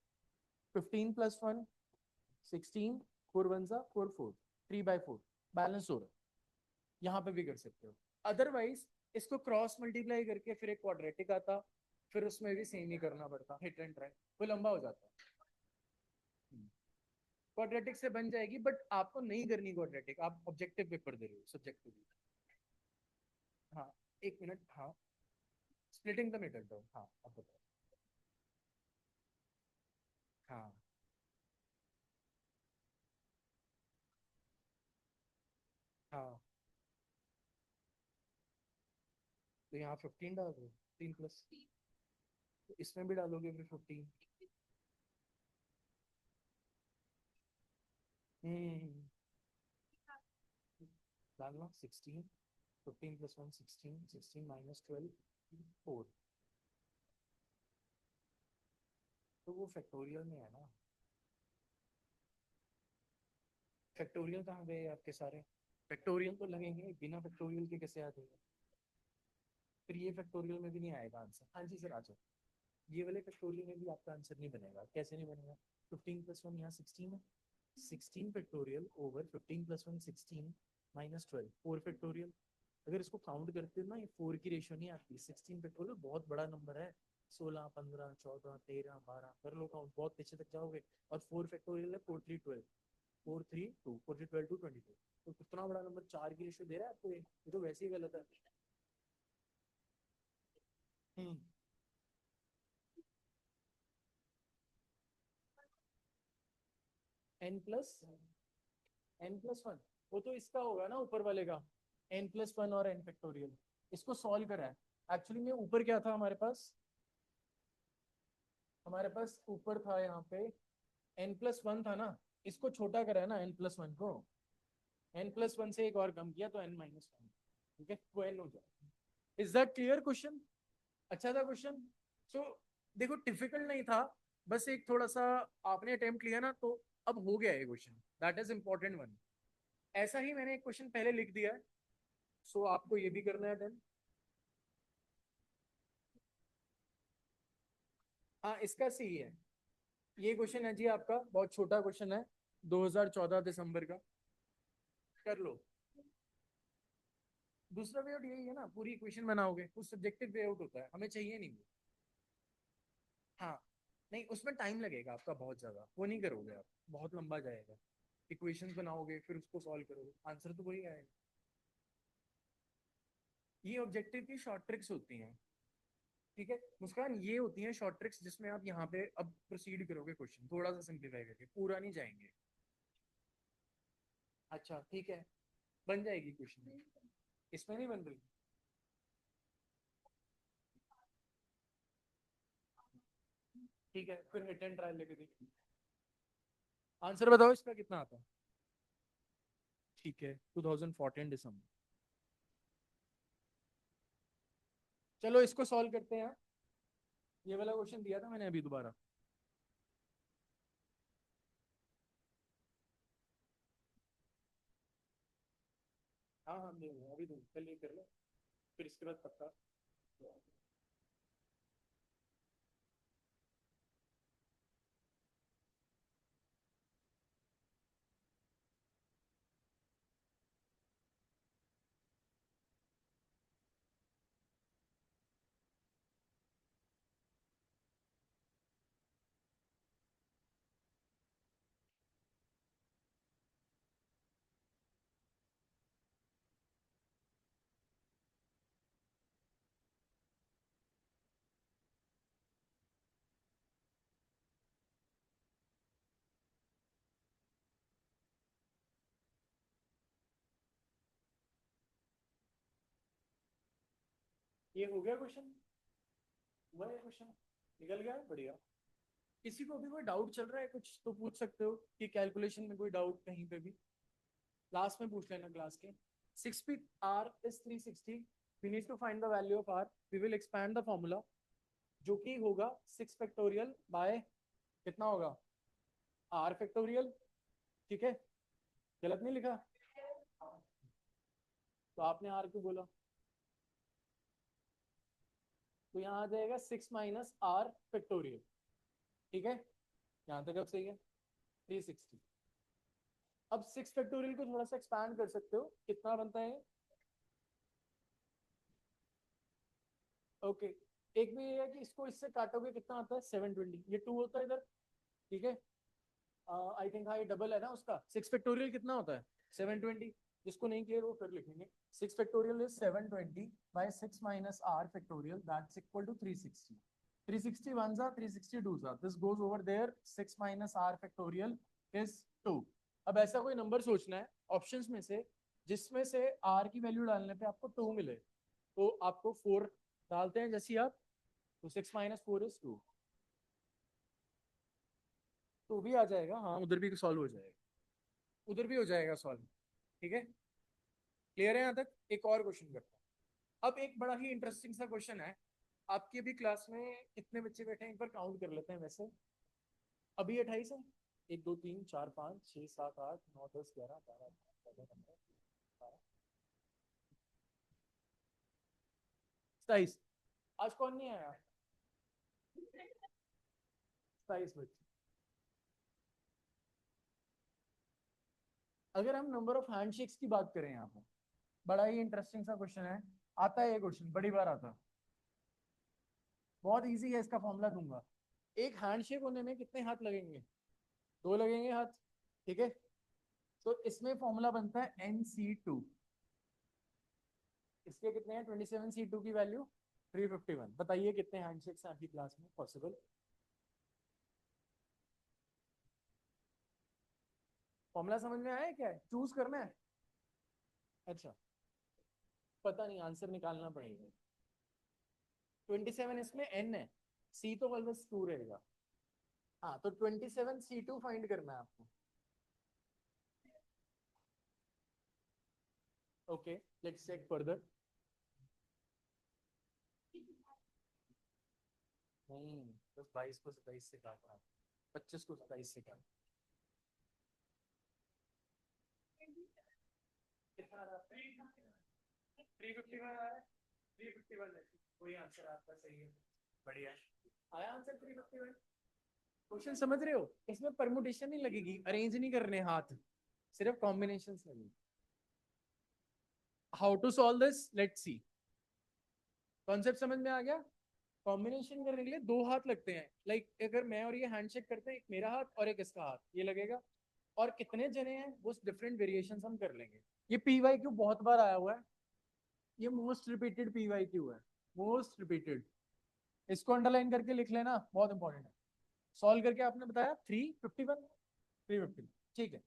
15 + 1 16, 4 1 4 4, 3/4 बैलेंस हो रहा है, यहाँ पे भी कर सकते हो। अदरवाइज इसको क्रॉस मल्टीप्लाई करके फिर एक क्वाड्रेटिक आता, फिर उसमें भी सेम ही करना पड़ता, हिट एंड ट्राई, वो लंबा हो जाता है। क्वाड्रेटिक से बन जाएगी, बट आपको नहीं करनी क्वाड्रेटिक, आप ऑब्जेक्टिव पेपर दे रहे हो, सब्जेक्टिव। हाँ, एक मिनट, हाँ, स्प्लिटिंग द मिडल टर्म, हाँ अब बताओ। हाँ हाँ, तो यहाँ 15 डाल दो, 3+, तो इसमें भी डालोगे फिर 15। हम्म, डालना 16, 15 + 1 16, 16 - 12 4, तो वो फैक्टोरियल में है ना। फैक्टोरियल कहाँ गए आपके सारे, फैक्टोरियल तो लगेंगे, बिना फैक्टोरियल के कैसे आ जाएगा, फिर ये फैक्टोरियल में भी नहीं आएगा आंसर। हाँ जी सर, आ जाओ। ये वाले फैक्टोरियल में भी आपका आंसर नहीं बनेगा, कैसे नहीं बनेगा, 15 + 1 यहाँ 16 है, 16 फैक्टोरियल ओवर 15 + 1 16 - 12 4 फैक्टोरियल। अगर इसको काउंट करते हो ना, ये 4 की रेशियो नहीं आती, 16 फैक्टोरियल बहुत बड़ा नंबर है, 16 15 14 13 12 कर लो काउंट, बहुत पीछे तक जाओगे। और 4 फैक्टोरियल है 4 3 12, 4 3 2 4 3 12 2 22, तो कितना बड़ा नंबर 4 की रेशियो दे रहा है आपको, ये तो वैसे ही गलत है। हम्म, n+1, वो तो इसका होगा ना ऊपर वाले का, n+1 और n फैक्टोरियल। इसको सॉल्व करा है, एक्चुअली में ऊपर क्या था हमारे पास, हमारे पास ऊपर था यहाँ पे n+1 था ना, इसको छोटा करा है ना n+1 को, n+1 से एक और कम किया तो n-1, ठीक है, वो n हो जाए। Is that clear question? अच्छा था क्वेश्चन। सो देखो डिफिकल्ट नहीं था, बस एक थोड़ा सा आपने अटेम्प्ट लिया ना, तो अब हो गया ये question, that is important one. ऐसा ही मैंने एक क्वेश्चन पहले लिख दिया है, सो आपको ये भी करना है देन। हाँ इसका सही है, ये क्वेश्चन है जी आपका, बहुत छोटा क्वेश्चन है, 2014 दिसंबर का, कर लो। दूसरा वे आउट यही है ना, पूरी इक्वेशन बनाओगे, कुछ सब्जेक्टिव वे आउट होता है, हमें चाहिए नहीं वो। हाँ, नहीं उसमें टाइम लगेगा आपका बहुत ज्यादा, वो नहीं करोगे आप, बहुत लंबा जाएगा। इक्वेशंस बनाओगे फिर उसको सॉल्व करोगे, आंसर तो वही आएगा। ये ऑब्जेक्टिव की शॉर्ट ट्रिक्स होती हैं, ठीक है मुस्कान, ये होती हैं शॉर्ट ट्रिक्स जिसमें आप यहाँ पे अब प्रोसीड करोगे क्वेश्चन थोड़ा सा सिंप्लीफाई करके, पूरा नहीं जाएंगे। अच्छा ठीक है, बन जाएगी क्वेश्चन, इसमें नहीं बन रही। ठीक है फिर हिट एंड ट्रायल लेके देखिए, आंसर बताओ इसका कितना आता है। ठीक है 2014 दिसंबर। चलो इसको सॉल्व करते हैं। ये वाला क्वेश्चन दिया था मैंने अभी दोबारा। हाँ हाँ दूंगा, अभी दूंगा, कल ये कर लो, फिर इसके बाद पक्का। ये हो गया क्वेश्चन, हुआ ये क्वेश्चन, निकल गया, बढ़िया। किसी को भी कोई डाउट चल रहा है कुछ तो पूछ सकते हो, कि कैलकुलेशन में कोई डाउट कहीं पे भी, लास्ट में पूछ लेना क्लास के। 6 feet r is 360, we need to find the value of r, we will expand the formula, जो कि होगा 6 फैक्टोरियल बाय कितना होगा, r फैक्टोरियल, ठीक है, गलत नहीं लिखा, तो आपने r क्यों बोला, तो यहाँ आ जाएगा 6 - r फैक्टोरियल, ठीक है, यहाँ तक अब सही है, 360। अब 6 फैक्टोरियल को थोड़ा सा एक्सपैंड कर सकते हो, कितना बनता है, ओके। एक भी ये है कि इसको इससे काटोगे कितना आता है, 720, ये 2 होता है इधर, ठीक है, आई थिंक हाँ ये डबल है ना उसका, 6 फैक्टोरियल कितना होता है, 720, जिसको नहीं क्लियर वो फिर लिखेंगे, 6 factorial is 720 by 6 - r factorial, that's equal to 360। 360 ones are 360 twos are, this goes over there, 6 - r factorial is 2। अब ऐसा कोई नंबर सोचना है ऑप्शंस में से, जिसमें से r की वैल्यू डालने पे आपको 2 मिले, तो आपको 4 डालते हैं जैसे आप, तो 6 - 4 is 2, तो भी आ जाएगा, हाँ उधर भी सॉल्व हो जाएगा, उधर भी हो जाएगा सॉल्व, ठीक है, क्लियर है यहाँ तक। एक और क्वेश्चन करता हूँ, अब एक बड़ा ही इंटरेस्टिंग सा क्वेश्चन है, आपकी अभी क्लास में कितने बच्चे बैठे हैं एक बार काउंट कर लेते हैं वैसे, अभी 28 है, 1 2 3 4 5 6 7 8 9 10 11 12 13 27। आज कौन नहीं आया, 27 बच्चे। अगर हम नंबर ऑफ हैंडशेक्स की बात करें यहाँ पर, बड़ा ही इंटरेस्टिंग सा क्वेश्चन है, आता है ये क्वेश्चन बड़ी बार आता है, बहुत इजी है, इसका फॉर्मूला दूंगा। एक हैंडशेक होने में कितने हाथ लगेंगे, 2 लगेंगे हाथ, ठीक है, तो इसमें फॉर्मूला बनता है NC2, इसके कितने हैं, 27C2 की वैल्यू 351, बताइए कितने हैंडशेक्स हैं आपकी क्लास में पॉसिबल। फॉर्मूला समझ में आया क्या है, चूज करना है, अच्छा, पता नहीं आंसर निकालना पड़ेगा। 27 इसमें n है, C तो ऑलवेज 2 रहेगा, हाँ तो 27C2 फाइंड करना है आपको. Okay, let's check further. नहीं, बस 22 को 27 से काटना, 25 को 27 से काटना. कितना आ रहा है? 351 आ रहा है. 351 है. कोई आंसर आपका सही है. बढ़िया. आया आंसर 351. क्वेश्चन समझ रहे हो? इसमें परमुटेशन नहीं लगेगी, अरेंज नहीं करने हाथ, सिर्फ कॉम्बिनेशन लगेगी. How to solve this, let's see. Concept समझ में आ गया? कॉम्बिनेशन करने के लिए दो हाथ लगते हैं. लाइक अगर मैं और ये हैंडशेक करते हैं, एक मेरा हाथ और एक इसका हाथ, ये लगेगा. और कितने जने हैं वो डिफरेंट वेरिएशंस हम कर लेंगे. ये PYQ बहुत बार आया हुआ है. ये मोस्ट रिपीटेड PYQ है. Most repeated. इसको अंडरलाइन करके लिख लेना, बहुत इंपॉर्टेंट है. सॉल्व करके आपने बताया 351. 350. ठीक है.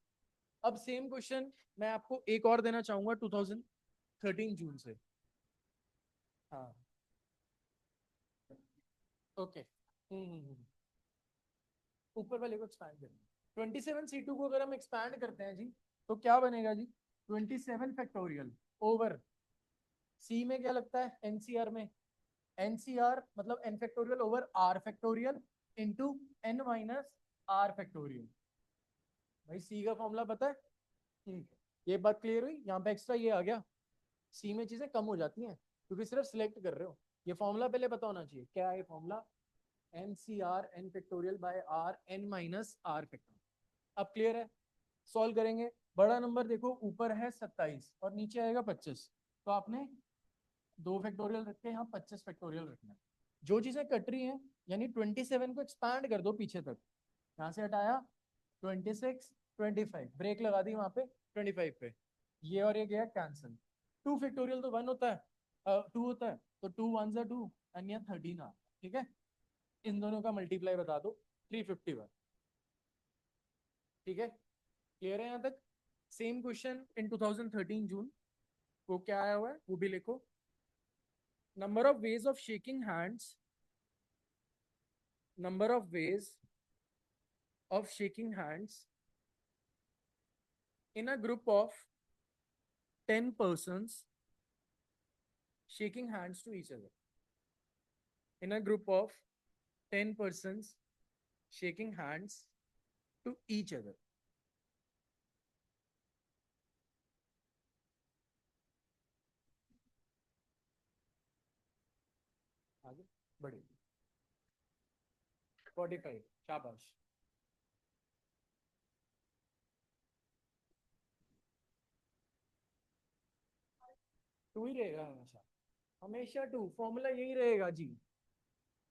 अब सेम क्वेश्चन मैं आपको एक और देना चाहूंगा 2013 जून से. हाँ. ओके. ऊपर वाले को एक्सपैंड करें. 27C2 को अगर हम एक्सपैंड करते हैं जी, तो क्या बनेगा जी? 27 फैक्टोरियल ओवर सी में क्या लगता है एनसीआर में. एनसीआर मतलब n factorial over r factorial into n minus r factorial. भाई सी का फॉर्मूला पता है? ठीक है. ये बात क्लियर हुई. यहाँ पे एक्स्ट्रा ये आ गया. सी में चीजें कम हो जाती हैं क्योंकि सिर्फ सिलेक्ट कर रहे हो. ये फॉर्मूला पहले पता होना चाहिए. क्या है ये formula? N C r n factorial by r n minus r factorial. अब क्लियर है? सॉल्व करेंगे. बड़ा नंबर देखो ऊपर है 27 और नीचे आएगा 25. तो आपने 2 फैक्टोरियल रख के यहाँ 25 फैक्टोरियल रखना है. जो चीजें कट रही हैं, यानी 27 को एक्सपैंड कर दो पीछे तक. यहाँ से हटाया 26, 25, ब्रेक लगा दी वहां पे 25 पे. ये और ये गया कैंसिल. 2 फैक्टोरियल तो 1 होता है, 2 होता है. तो 2 1 2 एंड यहाँ 13 आ. ठीक है. इन दोनों का मल्टीप्लाई बता दो. 351. ठीक है. क्लियर है यहाँ तक? सेम क्वेश्चन इन 2013 जून को क्या आया हुआ है वो भी लिखो. Number of ways of shaking hands. Number of ways of shaking hands in a group of 10 persons shaking hands to each other. In a group of 10 persons shaking hands to each other. आगे बढ़े. 45. शाबाश. To ही रहेगा हमेशा. हमेशा to. Formula यही रहेगा जी.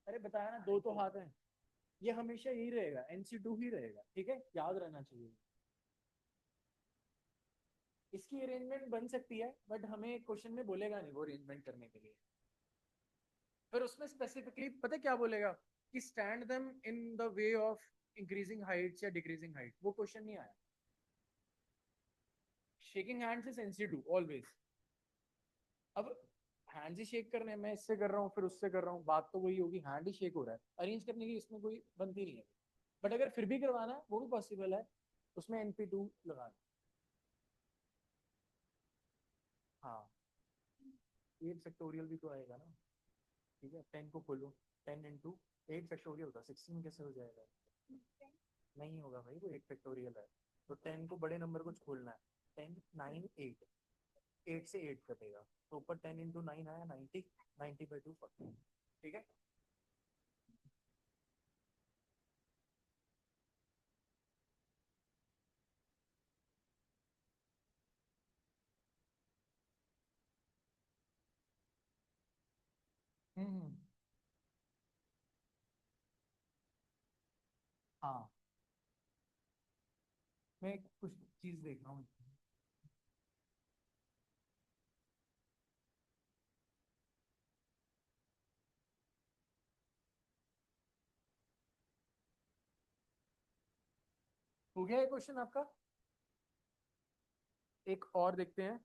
अरे बताया ना, दो तो हाथ हैं. ये हमेशा यही रहेगा. NC2 ही रहेगा. ठीक है, याद रहना चाहिए. इसकी अरेंजमेंट बन सकती है बट हमें क्वेश्चन में बोलेगा नहीं वो अरेंजमेंट करने के लिए. फिर उसमें स्पेसिफिकली पता क्या बोलेगा कि stand them in the way of increasing Heights या डिक्रीजिंग हाइट. वो क्वेश्चन नहीं आया. Shaking hands is NC2 always. अब हैंड ही शेक करने, मैं इससे कर रहा हूँ फिर उससे कर रहा हूँ, बात तो वही होगी. हैंड ही शेक हो रहा है, अरेंज करने की इसमें कोई बनती नहीं है. बट अगर फिर भी करवाना है वो भी पॉसिबल है. उसमें NP2 लगाना. हाँ. 8 फैक्टोरियल भी तो आएगा ना. ठीक है, 10 को खोलो. 10 इंटू 8 फैक्टोरियल होगा. 16 कैसे हो जाएगा? नहीं होगा भाई, वो 8 फैक्टोरियल है. तो 10 को बड़े नंबर को खोलना है. 10 9 8. 8 से 8 कटेगा तो ऊपर 10 इंटू 9 आया 90. 90/2 40. ठीक है. हम्म. हाँ. मैं कुछ चीज देख रहा हूँ. हो गया ये क्वेश्चन आपका? एक और देखते हैं.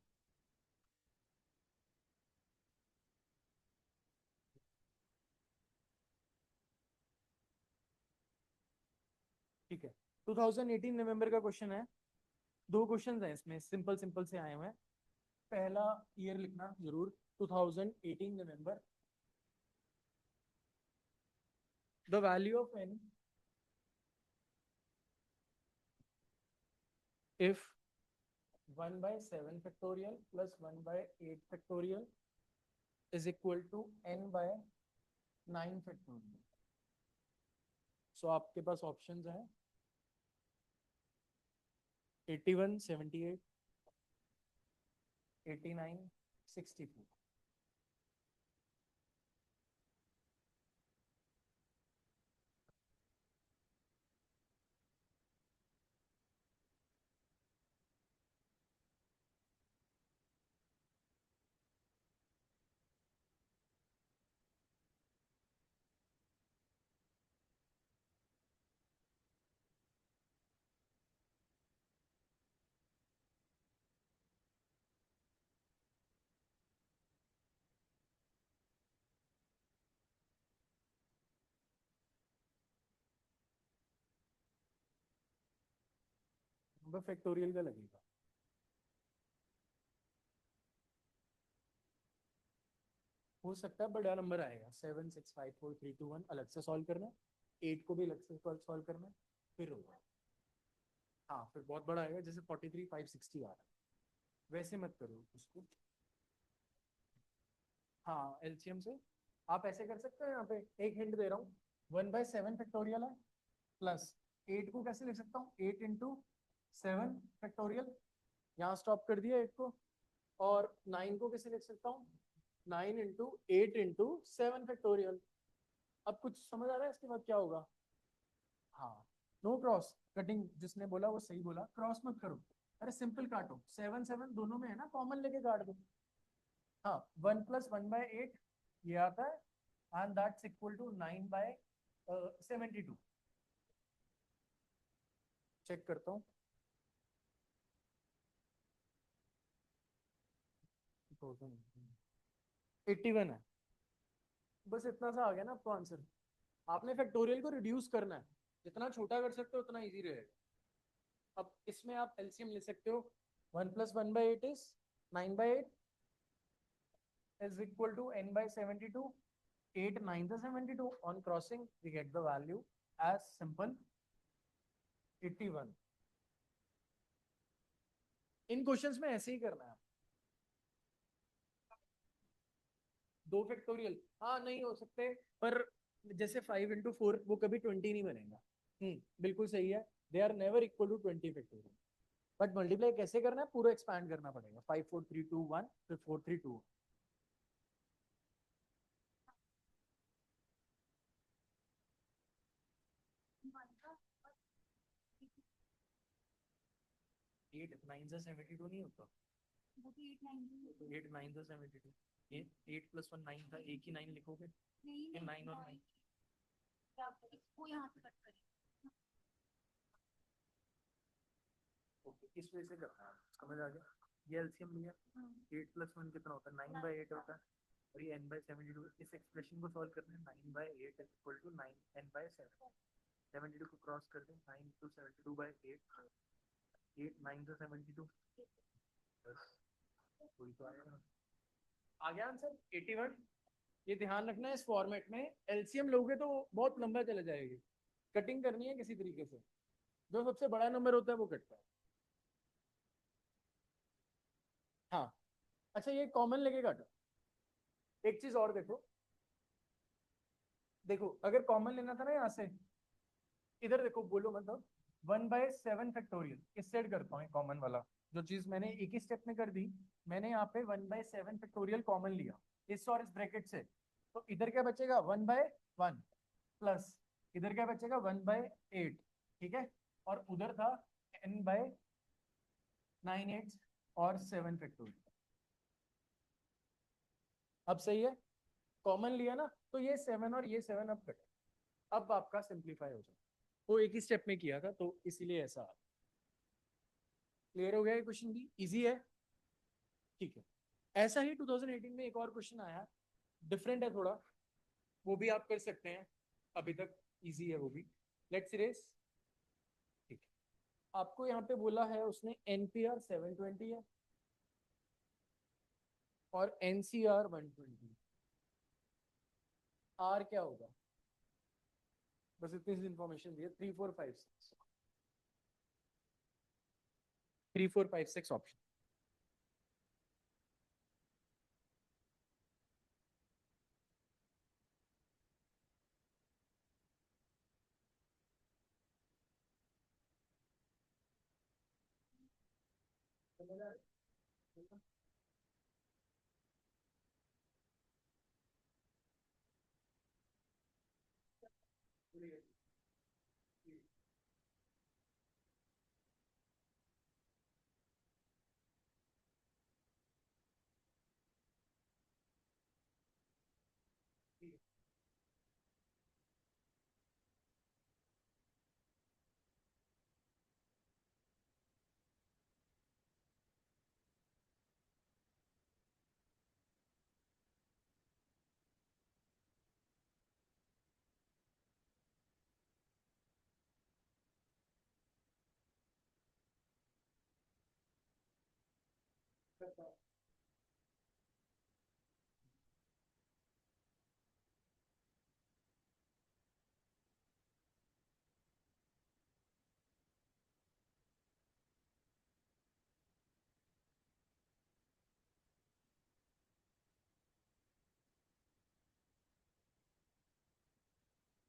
2018 नवंबर का क्वेश्चन है। दो क्वेश्चन हैं इसमें, सिंपल सिंपल से आए हुए हैं। पहला ईयर लिखना जरूर, 2018 नवंबर। The value of n if 1 by 7 factorial plus 1 by 8 factorial is equal to n by 9 factorial। सो आपके पास ऑप्शंस हैं 81, 78, 89, 64। नंबर फैक्टोरियल का लगेगा। हो सकता है बड़ा नंबर आएगा, 7, 6, 5, 4, 3, 2, 1 अलग से सॉल्व करना है, 8 को भी अलग से सॉल्व करना है, फिर होगा। हाँ फिर बहुत बड़ा आएगा, जैसे 43, 560 आ रहा है, वैसे मत करो उसको। हाँ एलसीएम से आप ऐसे कर सकते हो। यहाँ पे एक हिंट दे रहा हूँ, 1/7 फैक्टोरियल है, प्लस 8 को कैसे लिख सकता हूँ, 8 into 7 फैक्टोरियल, यहाँ स्टॉप कर दिया 8 को। और 9 को कैसे लिख सकता हूँ, 9 into 8 into 7 फैक्टोरियल। अब कुछ समझ आ रहा है इसके बाद क्या होगा। हाँ नो क्रॉस कटिंग, जिसने बोला वो सही बोला, क्रॉस मत करो। अरे सिंपल काटो, 7 7 दोनों में है ना, कॉमन लेके काट दो। हाँ 1 + 1/8 ये आता है, and that's equal to 9/72। Check करता हूँ, 81 है। बस इतना सा आ गया ना आपको आंसर। आपने फैक्टोरियल को रिड्यूस करना है, जितना छोटा कर सकते हो उतना इजी रहेगा। अब इसमें आप एलसीएम ले सकते हो, 1 + 1/8 is 9/8 is equal to n/72, 8 9 is 72, on crossing we get the value as simple 81। In questions में ऐसे ही करना है। दो फैक्टोरियल हाँ नहीं हो सकते, पर जैसे 5 into 4 वो कभी 20 नहीं बनेगा। बिल्कुल सही है, they are never equal to 20 factorial. But multiply कैसे करना है, पूरा एक्सपैंड करना पड़ेगा, 5 4 3 2 1 फिर 4 3 2। एट नाइन से 72 नहीं होता, वो तो 8 9 से 72, 8 + 1 9 था, एक ही 9 लिखोगे, ये 9 और 9। इसको यहाँ से कट करें। ओके इस वजह से करना है, समझ आ गया। ये एलसीएम लिया, 8 + 1 कितना होता है, 9/8 होता है, और ये n/72। इस एक्सप्रेशन को सॉल्व करना है, 9/8 इक्वल टू 9 n/7। 72 को क्रॉस कर दें, 9 × 72/8, 8 9 से 72, बस वही तो आएगा। आ गया आंसर 81। ये ध्यान रखना है, इस फॉर्मेट में एलसीएम लोगे तो बहुत लंबा चला जाएगी, कटिंग करनी है किसी तरीके से, जो सबसे बड़ा नंबर होता है वो कटता है। हाँ अच्छा ये कॉमन लेके काटो। एक चीज और देखो, देखो अगर कॉमन लेना था ना यहाँ से, इधर देखो बोलो मतलब 1/7 फैक्टोरियल, इस साइड करता हूँ कॉमन वाला। जो चीज मैंने एक ही स्टेप में कर दी, मैंने यहाँ पे 1/7 फैक्टोरियल कॉमन लिया इस और इस ब्रैकेट से, तो इधर क्या बचेगा 1/1, प्लस इधर क्या बचेगा 1/8, ठीक है। और उधर था n/9 8 और 7 फैक्टोरियल। अब सही है, कॉमन लिया ना, तो ये 7 और ये 7 अब कटे, अब आपका सिंप्लीफाई हो जाए। वो एक ही स्टेप में किया था तो इसीलिए ऐसा आ। क्लियर हो गया, ये क्वेश्चन भी इजी है, ठीक है। ऐसा ही 2018 में एक और क्वेश्चन आया, डिफरेंट है थोड़ा, वो भी आप कर सकते हैं, अभी तक इजी है वो भी। लेट्स इरेज, ठीक। आपको यहाँ पे बोला है उसने एनपीआर 720 है और एनसीआर 120। आर क्या होगा? बस इतनी सी इंफॉर्मेशन दी है। 3 4 5 6 3 4 5 6 ऑप्शन।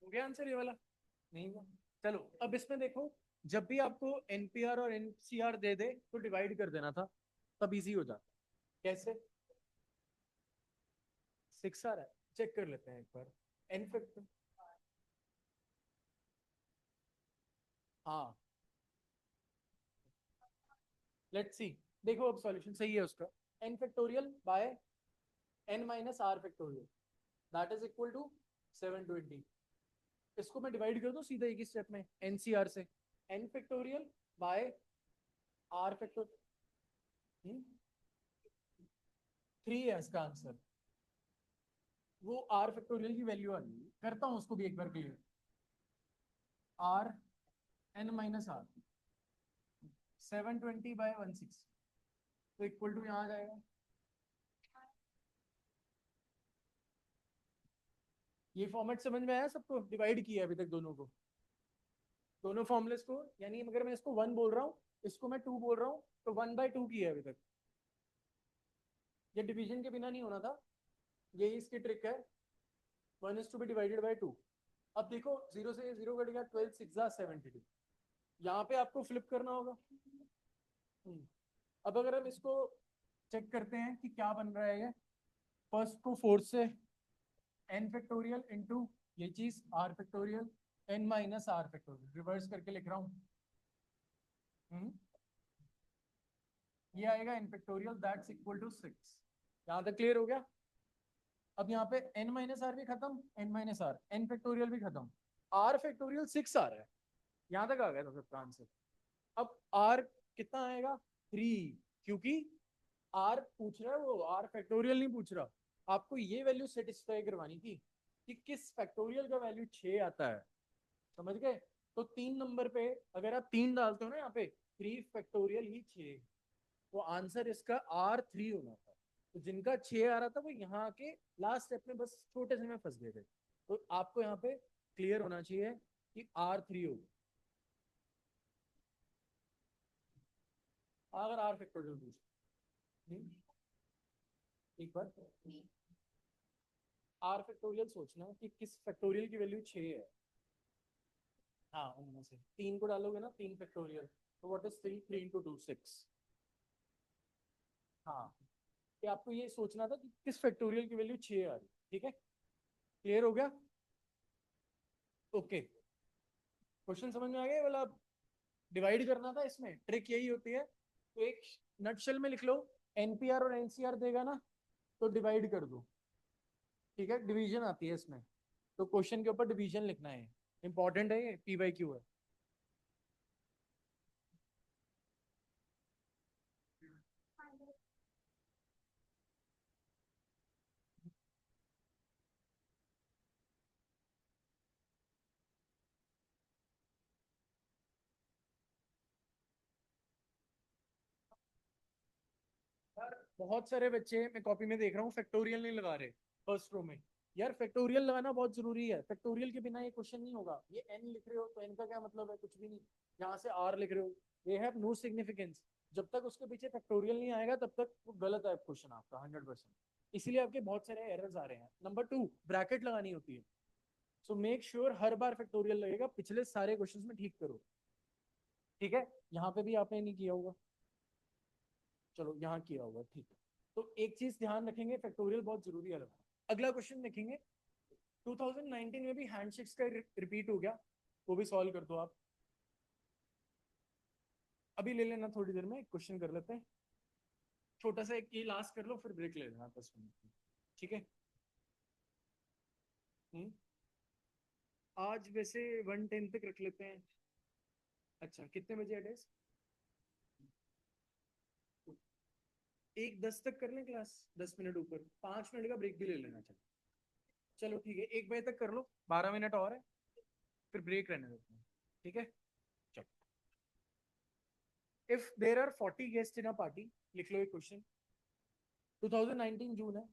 हो गया आंसर ये वाला? नहीं हुआ। चलो अब इसमें देखो, जब भी आपको एनपीआर और एनसीआर दे दे तो डिवाइड कर देना था, तब इजी हो जाता। कैसे? 6 आ रहा है, चेक कर लेते हैं एक बार। एन फैक्टर, हाँ, लेट्स सी। देखो अब सॉल्यूशन सही है उसका। N factorial by n minus r factorial that is equal to 720। इसको मैं डिवाइड कर दूं सीधा एक ही स्टेप में एनसीआर से। N factorial by r factorial 3 है इसका आंसर। वो आर फैक्टोरियल की वैल्यू आ रही है, करता हूँ उसको भी एक बार clear. R n minus r 720/160 तो इक्वल टू यहाँ आ जाएगा। ये फॉर्मेट समझ में आया सबको? डिवाइड किया अभी तक दोनों को, दोनों फॉर्मुलेस को। यानी अगर मैं इसको 1 बोल रहा हूँ, इसको मैं 2 बोल रहा हूँ, तो 1/2 किया अभी तक। ये डिवीजन के बिना नहीं होना था, यही इसकी ट्रिक है। 1 is to be divided by 2। अब देखो 0 से 0 कट गया, 12 6 72। यहाँ पे आपको फ्लिप करना होगा। अब अगर हम इसको चेक करते हैं कि क्या बन रहा है ये, फर्स्ट को 4 से एन फैक्टोरियल इंटू ये चीज r factorial n minus r factorial, reverse करके लिख रहा हूँ। ये आएगा n factorial that's equal to 6। यहाँ तक क्लियर हो गया? अब यहाँ पे एन माइनस आर भी खत्म, n minus r, n factorial भी खत्म, आर फैक्टोरियल 6 आ रहा है। यहाँ तक आ गया था सबका आंसर। अब आर कितना आएगा? 3, क्योंकि आर पूछ रहा है, वो आर फैक्टोरियल नहीं पूछ रहा। आपको ये वैल्यू सेटिस्फाई करवानी थी कि किस फैक्टोरियल का वैल्यू 6 आता है। समझ गए? तो 3 नंबर पे अगर आप 3 डालते हो ना यहाँ पे, 3 फैक्टोरियल ही 6, तो आंसर इसका R3 होना था। तो जिनका 6 आ रहा था वो यहाँ के लास्ट स्टेप में बस छोटे से में फंस गए थे। तो आपको यहाँ पे क्लियर होना चाहिए कि R3 होगा। अगर आर फैक्टोरियल पूछ एक बार, आर फैक्टोरियल सोचना कि किस फैक्टोरियल की वैल्यू 6 है। हाँ, उनमें से 3 को डालोगे ना, 3 फैक्टोरियल, तो व्हाट इज 3? 3 into 2 6। हाँ, कि आपको ये सोचना था कि किस फैक्टोरियल की वैल्यू 6 आ रही। ठीक है, क्लियर हो गया? ओके, क्वेश्चन समझ में आ गया? वाला डिवाइड करना था, इसमें ट्रिक यही होती है। तो एक नटशेल में लिख लो, एनपीआर और एनसीआर देगा ना, तो डिवाइड कर दो। ठीक है, डिवीजन आती है इसमें, तो क्वेश्चन के ऊपर डिवीजन लिखना है। इंपॉर्टेंट है ये, पी/क्यू है। बहुत सारे बच्चे मैं कॉपी में देख रहा हूँ फैक्टोरियल नहीं लगा रहे फर्स्ट रो में। यार फैक्टोरियल लगाना बहुत जरूरी है, फैक्टोरियल के बिना ये क्वेश्चन नहीं होगा। ये एन लिख रहे हो तो एन का क्या मतलब है, कुछ भी नहीं। यहाँ से आर लिख रहे हो, ये हैव नो सिग्निफिकेंस। जब तक उसके पीछे फैक्टोरियल नहीं आएगा तब तक वो गलत है क्वेश्चन आपका 100%। इसीलिए आपके बहुत सारे एरर्स आ रहे हैं। नंबर 2, ब्रैकेट लगानी होती है। सो मेक श्योर हर बार फैक्टोरियल लगेगा, पिछले सारे क्वेश्चन में ठीक करो। ठीक है, यहाँ पे भी आपने नहीं किया होगा, चलो यहाँ किया होगा, ठीक है। तो एक चीज ध्यान रखेंगे, फैक्टोरियल बहुत जरूरी है लगाना। अगला क्वेश्चन देखेंगे, 2019 में भी हैंडशेक्स का रिपीट हो गया, वो भी सॉल्व कर दो आप। अभी ले लेना, थोड़ी देर में क्वेश्चन कर लेते हैं। छोटा सा एक ये लास्ट कर लो, फिर ब्रेक ले लेना 10 मिनट। ठीक है। हम्म। आज वैसे 1:10 तक रख लेते हैं। अच्छा, कितने बजे है टेस्ट? 1:10 तक कर लें क्लास, 10 मिनट ऊपर, 5 मिनट का ब्रेक भी ले लेना। चलो चलो ठीक है, 1 बजे तक कर लो, 12 मिनट और है, फिर ब्रेक रहने देते हैं। ठीक है। चलो, if there are 40 guest in a party, लिख लो एक क्वेश्चन। 2019 जून है।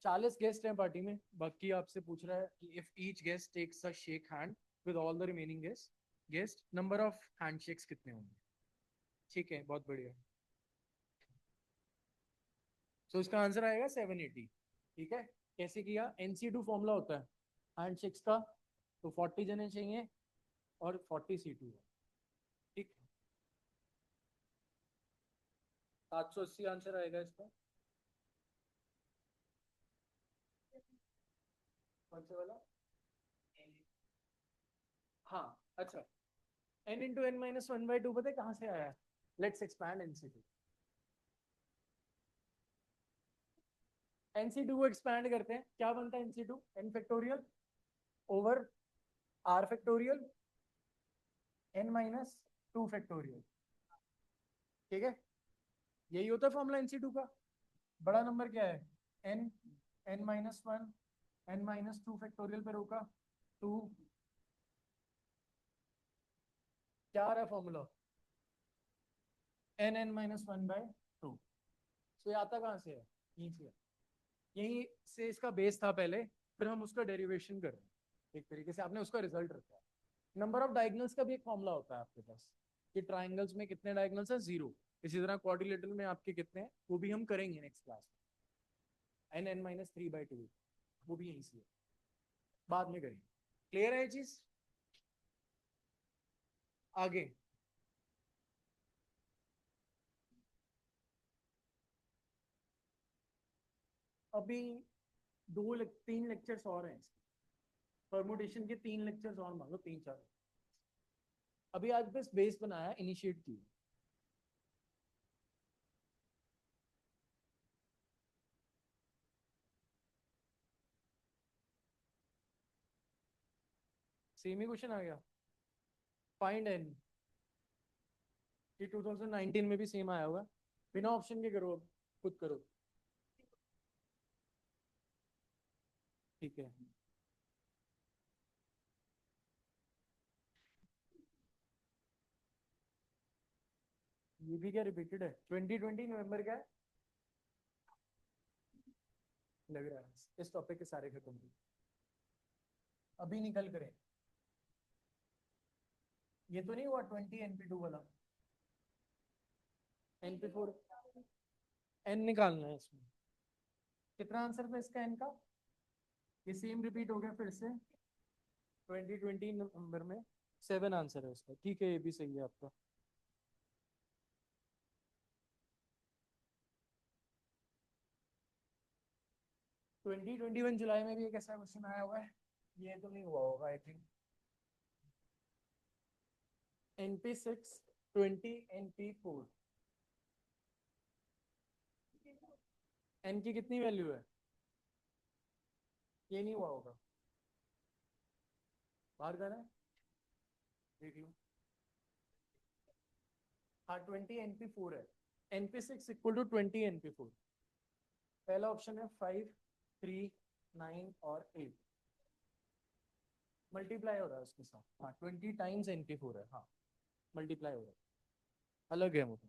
40 गेस्ट हैं पार्टी में। बाकी आपसे पूछ रहा है कि if each guest takes a shake hand with all the remaining guest number of handshakes कितने होंगे? ठीक है, बहुत बढ़िया। सो इसका आंसर आएगा 780। ठीक है। कैसे किया? NC2 फॉर्मूला होता है हैंडशेक्स का, तो 40 जने चाहिए और 40 C2 है। ठीक, 780 आंसर आएगा इसका। कौन से वाला? हाँ, अच्छा। n × n - 1/2 पता है कहाँ से आया? Let's expand NC2। NC2 को एक्सपैंड करते हैं, क्या बनता है NC2? n factorial over r factorial n - 2 factorial. ठीक है, यही होता है फॉर्मूला NC2 का। बड़ा नंबर क्या है? n, n-1, n-2 फैक्टोरियल पे रोका, 2। क्या आ रहा है फॉर्मूला? n(n - 1/2). तो ये आता कहाँ से है? यहीं से। यहीं से इसका बेस था पहले, फिर हम उसका डेरिवेशन कर रहे हैं। एक तरीके से आपने उसका रिजल्ट रखा है। नंबर ऑफ डायगोनल्स का भी एक फॉर्मूला होता है आपके पास, कि ट्राइंगल्स में कितने डायगोनल्स हैं? 0। इसी तरह क्वाड्रिलेटरल में आपके कितने हैं, वो भी हम करेंगे नेक्स्ट क्लास में। n(n - 3/2), वो भी यहीं से है, बाद में करेंगे। क्लियर है ये चीज? आगे अभी 3 लेक्चर्स और हैं इसके। परमुटेशन के 3 लेक्चर्स और मान लो, 3-4। अभी आज बस बेस बनाया, इनिशिएट की। सेम ही क्वेश्चन आ गया। फाइंड एन, ये 2019 में भी सेम आया हुआ। बिना ऑप्शन के करो, अब खुद करो। ठीक है। ये भी क्या रिपीटेड है? 2020 नवंबर का है, लग रहा है। इस टॉपिक के सारे खत्म हुए, अभी निकल करें। ये तो नहीं हुआ 20 NP2 वाला? NP4 एन निकालना है इसमें। कितना आंसर था इसका एन का? ये सेम रिपीट हो गया फिर से 2020 नवंबर में। 7 आंसर है उसका। ठीक है, ये भी सही है आपका। 2021 जुलाई में भी एक ऐसा क्वेश्चन आया हुआ है, ये तो नहीं हुआ होगा I think. NP6 20 NP4, N की कितनी वैल्यू है? ये नहीं हुआ होगा, बाहर जाना है, देख लो। हाँ, 20 NP4 है। NP6 = 20 NP4। पहला ऑप्शन है 5, 3, 9 और 8। मल्टीप्लाई हो रहा है उसके साथ। हाँ, 20 टाइम्स NP4 है। हाँ, मल्टीप्लाई हो रहा है, अलग है वो।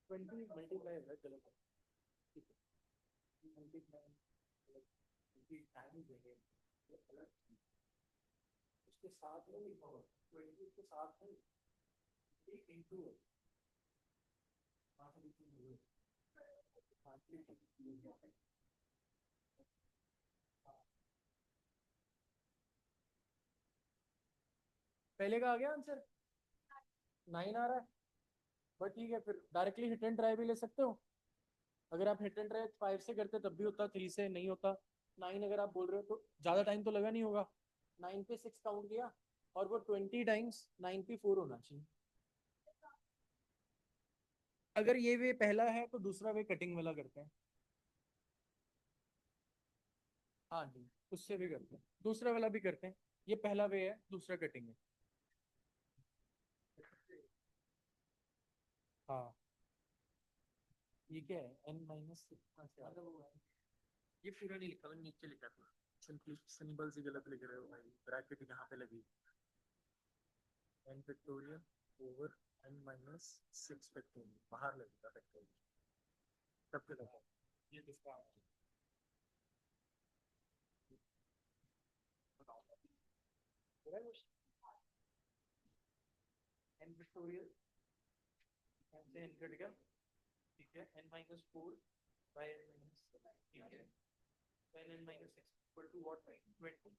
ट्वेंटी मल्टीप्लाई है गलत है, ठीक है, मल्टीप्लाई टाइम देंगे उसके साथ में लिखा हुआ, 20 के साथ में इंटू है, पहले का आ गया आंसर, 9 आ रहा है, बट ठीक है, फिर डायरेक्टली हिट एंड ट्राई भी ले सकते हो। अगर आप हिट एंड ट्राई 5 से करते तब भी होता, 3 से नहीं होता। 9 अगर आप बोल रहे हो तो ज़्यादा टाइम तो लगा नहीं होगा। 9 पे 6 काउंट किया, और वो 20 टाइम्स 9 पे 4 होना चाहिए। अगर ये वे पहला है तो दूसरा वे कटिंग वाला करते हैं। हाँ जी, उससे भी करते हैं, दूसरा वाला भी करते हैं। ये पहला वे है, दूसरा कटिंग है। हाँ, ये क्या है, n माइनस कितना से आता है? ये पूरा नहीं लिखा मैंने, नीचे लिखा था, सिंबल से गलत लिख रहे हो भाई, ब्रैकेट यहाँ पे लगी। n factorial over n minus 6 factorial, बाहर लगेगा फैक्टोरियल, तब के लगा ये किसका आंसर बताओ। पूरा क्वेश्चन n फैक्टोरियल, n से n कट गया, ठीक है, n minus 4 by n minus, ठीक है, then n minus 6 equal to what, 20,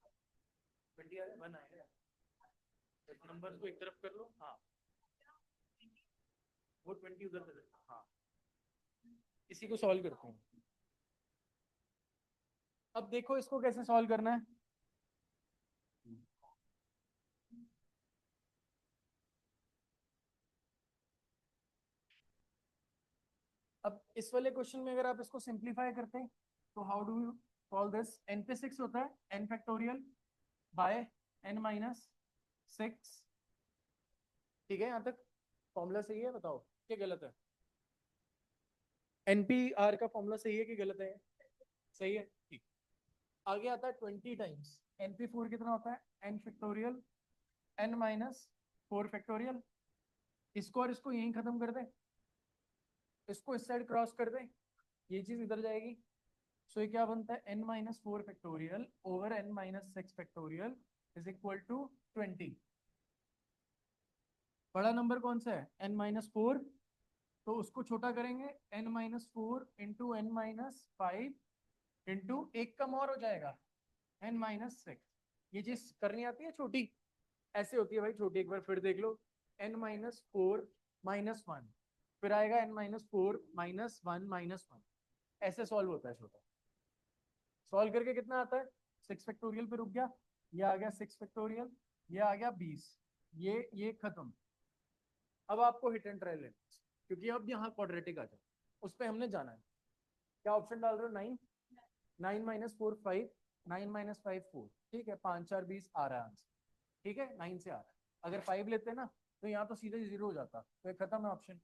20 आ रहा है, 1 आएगा। नंबर्स को एक तरफ कर लो, हाँ, वो 20 उधर से, हाँ, इसी को सॉल्व करते हैं। अब देखो इसको कैसे सॉल्व करना है। अब इस वाले क्वेश्चन में अगर आप इसको सिंप्लीफाई करते हैं तो how do you solve this, n पे 6 होता है n factorial by n minus 6, ठीक है, यहाँ तक फॉर्मूला सही है, बताओ क्या गलत है। npr का फॉर्मूला सही है कि गलत है? सही है, ठीक। आगे आता है 20 टाइम्स np4 कितना होता है, n factorial n minus 4 factorial, इसको और इसको यहीं खत्म कर दे, इसको इस साइड क्रॉस कर दे, ये चीज इधर जाएगी। सो ये क्या बनता है, n minus 4 factorial over n minus 6 factorial is equal to 20। बड़ा नंबर कौन सा है, n माइनस 4, तो उसको छोटा करेंगे, n minus 4 into n minus 5 into एक कम और हो जाएगा n माइनस 6। ये चीज करनी आती है छोटी, ऐसे होती है भाई छोटी, एक बार फिर देख लो, n माइनस 4 माइनस 1, फिर आएगा n माइनस 4 माइनस 1 माइनस 1, ऐसे सॉल्व होता है छोटा। सॉल्व करके कितना आता है, 6 फैक्टोरियल पे रुक गया, ये आ गया 6 फैक्टोरियल, ये आ गया 20, ये खत्म। अब आपको हिट एंड ट्रायल लेना, क्योंकि अब यहाँ क्वाड्रेटिक आ जाए, उस पर हमने जाना है। क्या ऑप्शन डाल रहे हो, 9, 9 माइनस 4 5, 9 माइनस 5 4, ठीक है, 5 4 20 आ रहा है आंसर, ठीक है, 9 से आ रहा है। अगर 5 लेते हैं ना तो यहाँ तो सीधे 0 हो जाता, तो ये खत्म है ऑप्शन।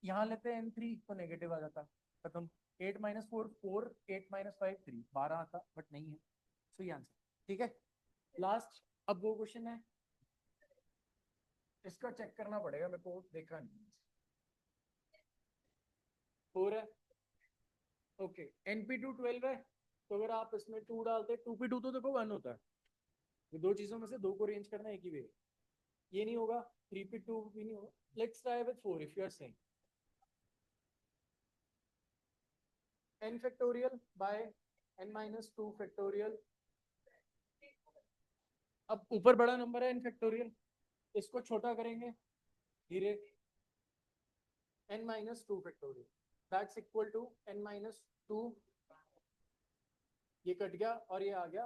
यहाँ लेते हैं n3 तो नेगेटिव आ जाता, खत्म। 8 माइनस 4 4, 8 माइनस 5 3, 12 आता, बट नहीं है, सही आंसर, ठीक है। लास्ट, अब वो क्वेश्चन है, इसका चेक करना पड़ेगा मेरे को, देखा नहीं, 4 है, ओके, np2 12 है, तो अगर आप इसमें 2 डालते 2p2 तो देखो 1 होता है, ये दो चीजों में से दो को रेंज करना एक ही वे, ये नहीं होगा, 3p2 भी नहीं होगा, let's try with 4 if you are saying n factorial by n minus 2 factorial. अब ऊपर बड़ा नंबर है n फैक्टोरियल, इसको छोटा करेंगे धीरे, n minus 2 factorial, that's equal to n minus 2, ये कट गया और ये आ गया।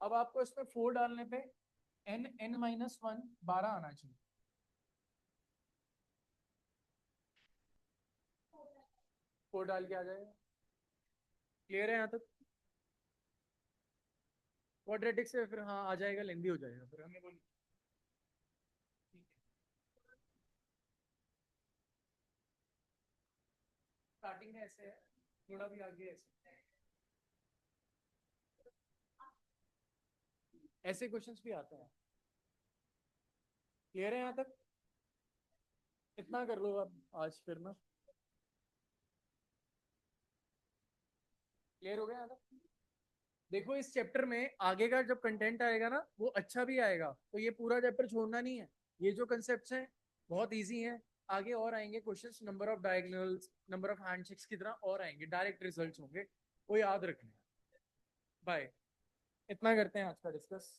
अब आपको इसमें 4 डालने पे n माइनस 1 12 आना चाहिए, 4 डाल के आ जाएगा। क्लियर है यहाँ तक? क्वाड्रेटिक से फिर हाँ आ जाएगा, लेंदी हो जाएगा फिर हमें बोल। स्टार्टिंग में ऐसे है, थोड़ा भी आगे ऐसे, ऐसे क्वेश्चंस भी आते हैं। क्लियर है यहाँ तक? इतना कर लो अब आज फिर ना। क्लियर हो गया यहाँ तक? देखो इस चैप्टर में आगे का जब कंटेंट आएगा ना वो अच्छा भी आएगा, तो ये पूरा चैप्टर छोड़ना नहीं है। ये जो कंसेप्ट हैं बहुत इजी हैं, आगे और आएंगे questions, number of diagonals, number of handshakes की तरह और आएंगे, डायरेक्ट रिजल्ट्स होंगे, वो याद रखना है। बाय, इतना करते हैं आज का डिस्कस।